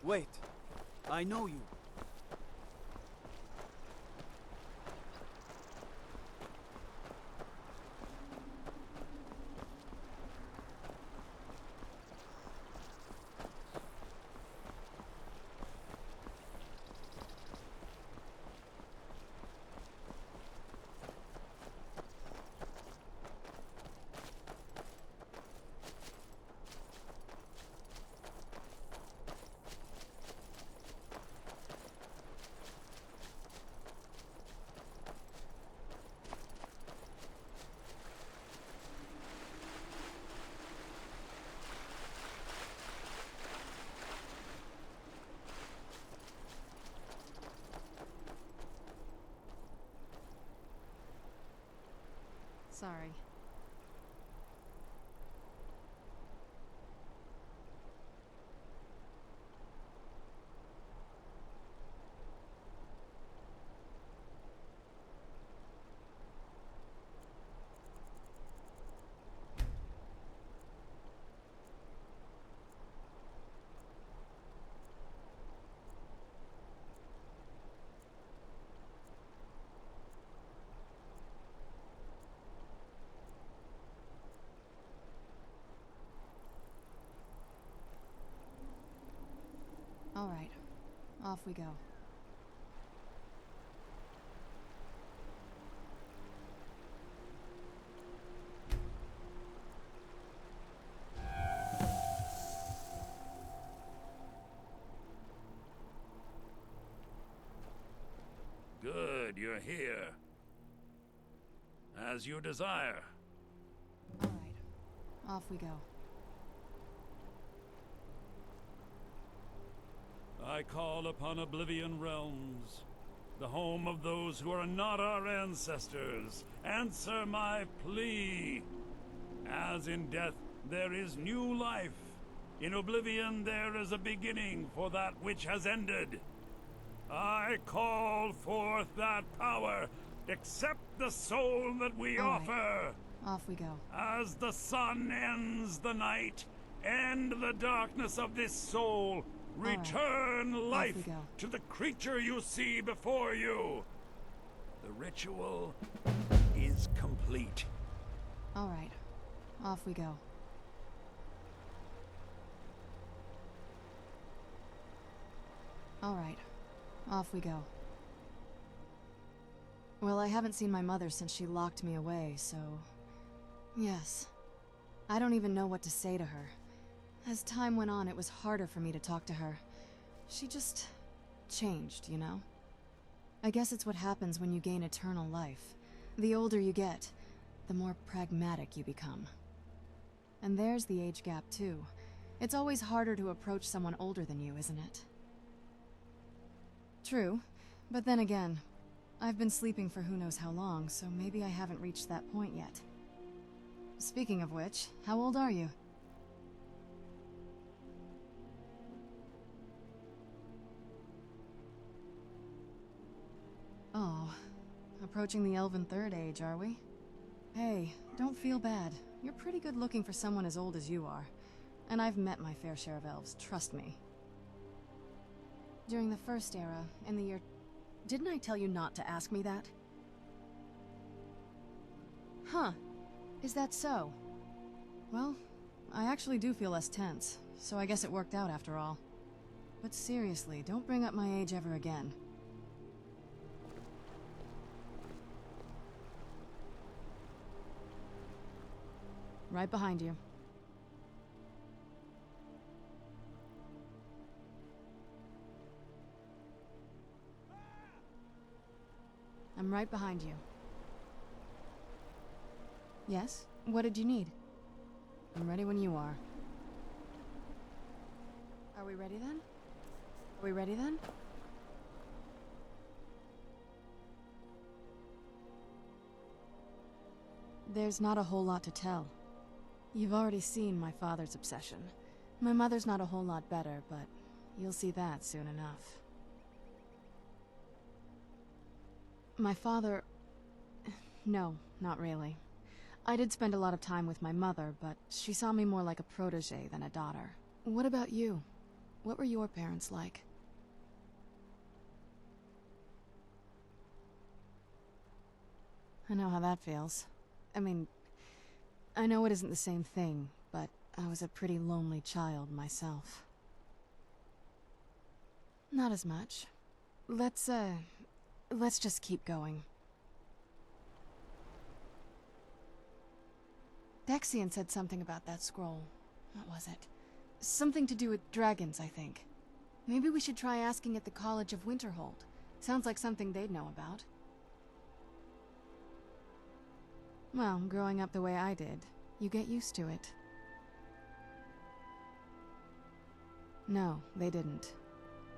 Wait, I know you. Sorry. All right, off we go. Good, you're here. As you desire. Off we go. I call upon Oblivion Realms, the home of those who are not our ancestors. Answer my plea. As in death there is new life, in Oblivion there is a beginning for that which has ended. I call forth that power. Accept the soul that we offer. Off we go. As the sun ends the night, end the darkness of this soul. Return life to the creature you see before you. The ritual is complete. All right. Off we go. All right. Off we go. Well, I haven't seen my mother since she locked me away, so... Yes. I don't even know what to say to her. As time went on, it was harder for me to talk to her. She just... changed, you know? I guess it's what happens when you gain eternal life. The older you get, the more pragmatic you become. And there's the age gap, too. It's always harder to approach someone older than you, isn't it? True, but then again, I've been sleeping for who knows how long, so maybe I haven't reached that point yet. Speaking of which, how old are you? Oh, approaching the Elven Third Age, are we? Hey, don't feel bad. You're pretty good looking for someone as old as you are. And I've met my fair share of elves, trust me. During the First Era, in the year... Didn't I tell you not to ask me that? Huh. Is that so? Well, I actually do feel less tense, so I guess it worked out after all. But seriously, don't bring up my age ever again. Right behind you. I'm right behind you. Yes? What did you need? I'm ready when you are. Are we ready then? Are we ready then? There's not a whole lot to tell. You've already seen my father's obsession. My mother's not a whole lot better, but you'll see that soon enough. My father... No, not really. I did spend a lot of time with my mother, but she saw me more like a protege than a daughter. What about you? What were your parents like? I know how that feels. I mean, I know it isn't the same thing, but I was a pretty lonely child myself. Not as much. Let's just keep going. Dexian said something about that scroll. What was it? Something to do with dragons, I think. Maybe we should try asking at the College of Winterhold. Sounds like something they'd know about. Well, growing up the way I did, you get used to it. No, they didn't.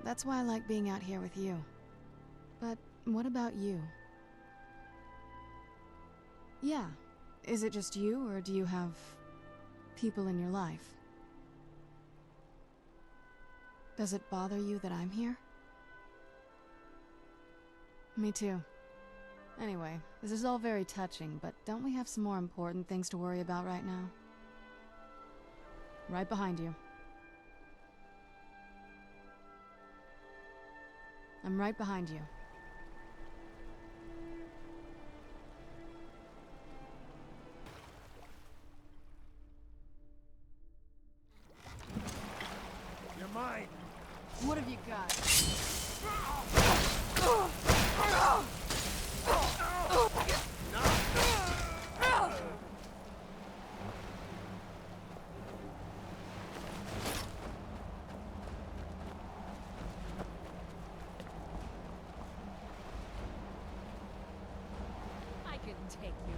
That's why I like being out here with you. But what about you? Yeah. Is it just you, or do you have people in your life? Does it bother you that I'm here? Me too. Anyway, this is all very touching, but don't we have some more important things to worry about right now? Right behind you. I'm right behind you. You're mine. What have you got? I can take you.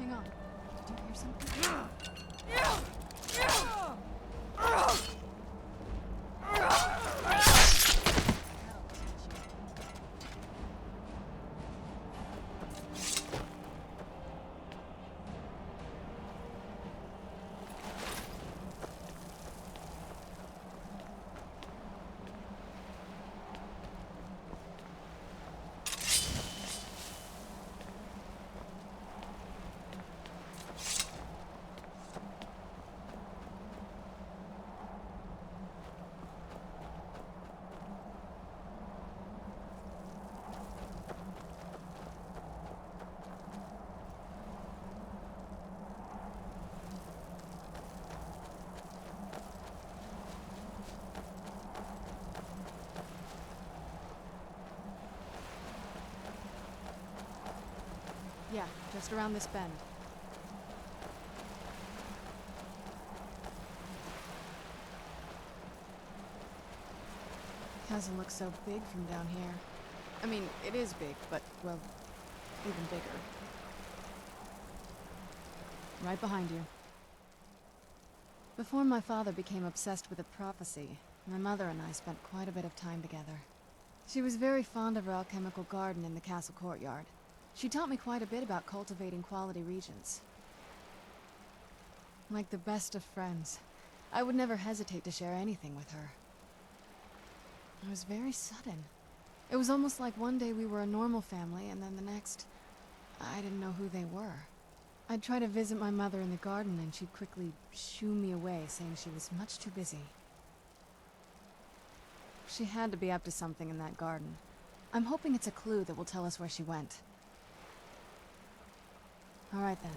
I Yeah, just around this bend. Castle looks so big from down here. I mean, it is big, but, well, even bigger. Right behind you. Before my father became obsessed with a prophecy, my mother and I spent quite a bit of time together. She was very fond of her alchemical garden in the castle courtyard. She taught me quite a bit about cultivating quality regions. Like the best of friends, I would never hesitate to share anything with her. It was very sudden. It was almost like one day we were a normal family, and then the next, I didn't know who they were. I'd try to visit my mother in the garden, and she'd quickly shoo me away, saying she was much too busy. She had to be up to something in that garden. I'm hoping it's a clue that will tell us where she went. All right, then.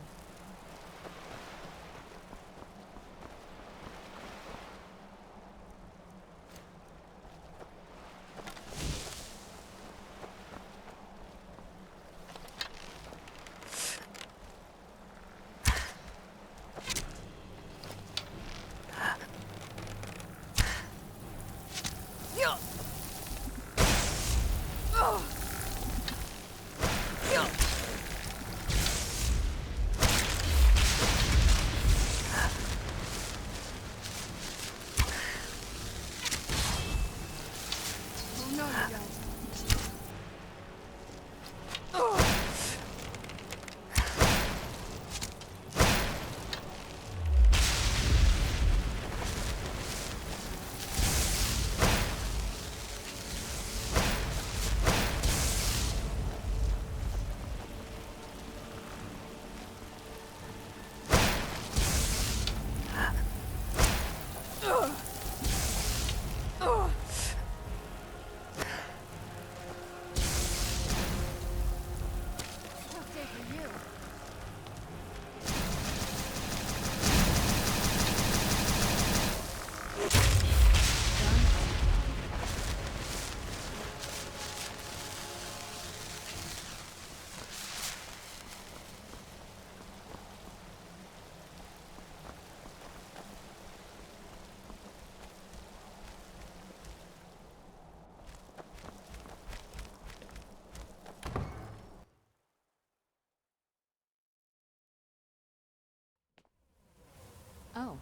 Oh.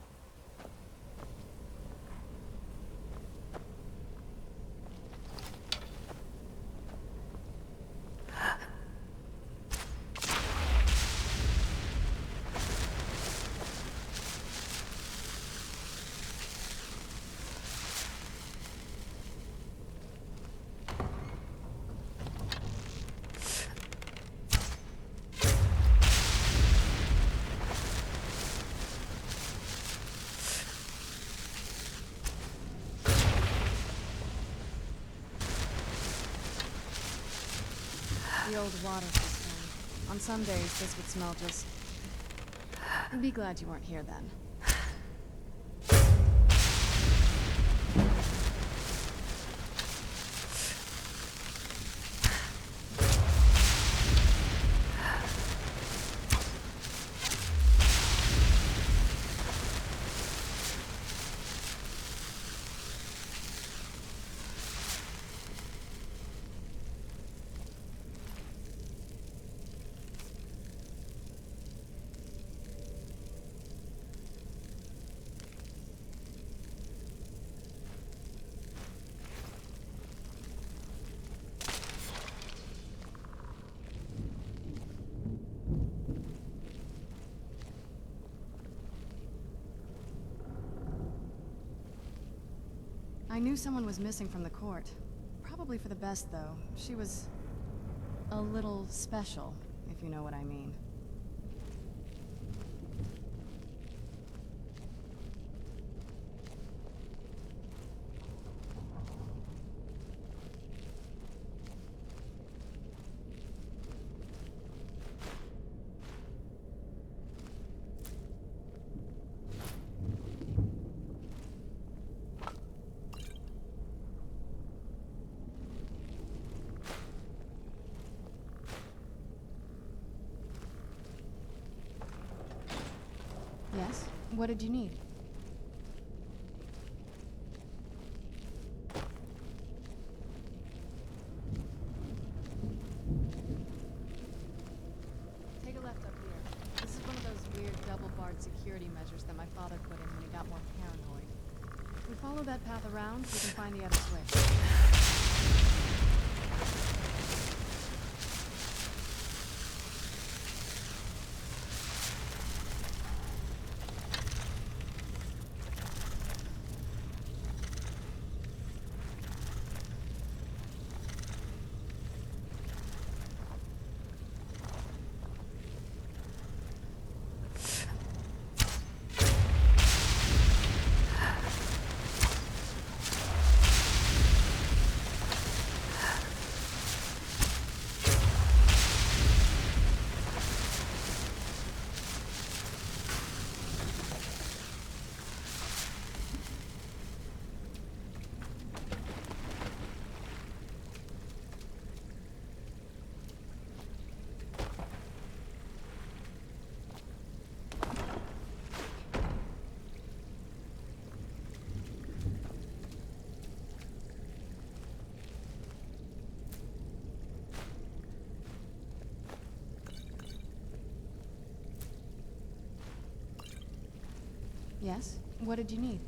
The old water system. On some days, this would smell just... Be glad you weren't here then. I knew someone was missing from the court. Probably for the best, though. She was... a little special, if you know what I mean. What did you need? Take a left up here. This is one of those weird double-barred security measures that my father put in when he got more paranoid. If we follow that path around, we can find the other switch. Yes? What did you need?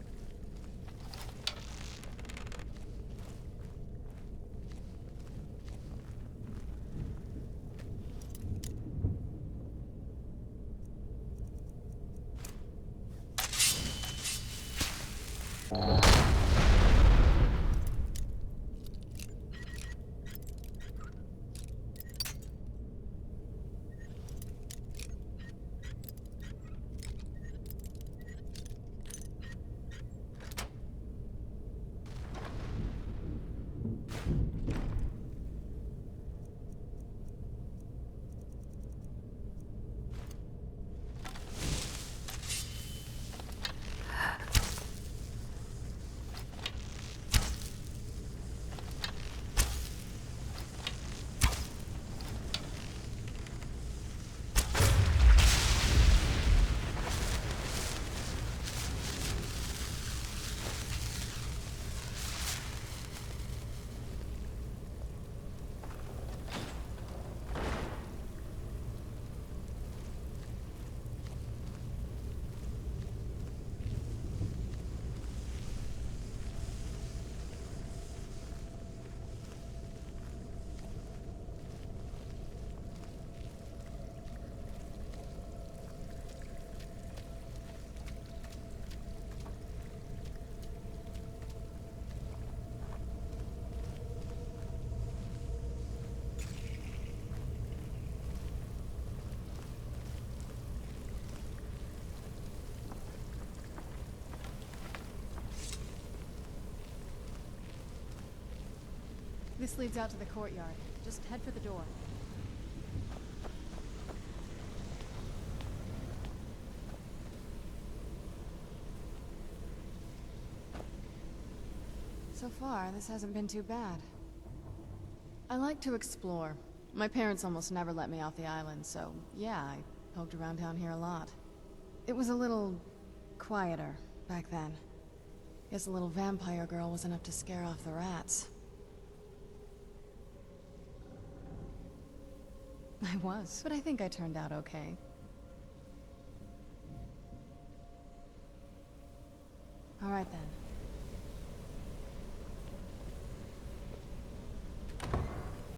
This leads out to the courtyard. Just head for the door. So far, this hasn't been too bad. I like to explore. My parents almost never let me off the island, so yeah, I poked around down here a lot. It was a little quieter back then. Guess a little vampire girl was enough to scare off the rats. I was, but I think I turned out okay. All right then.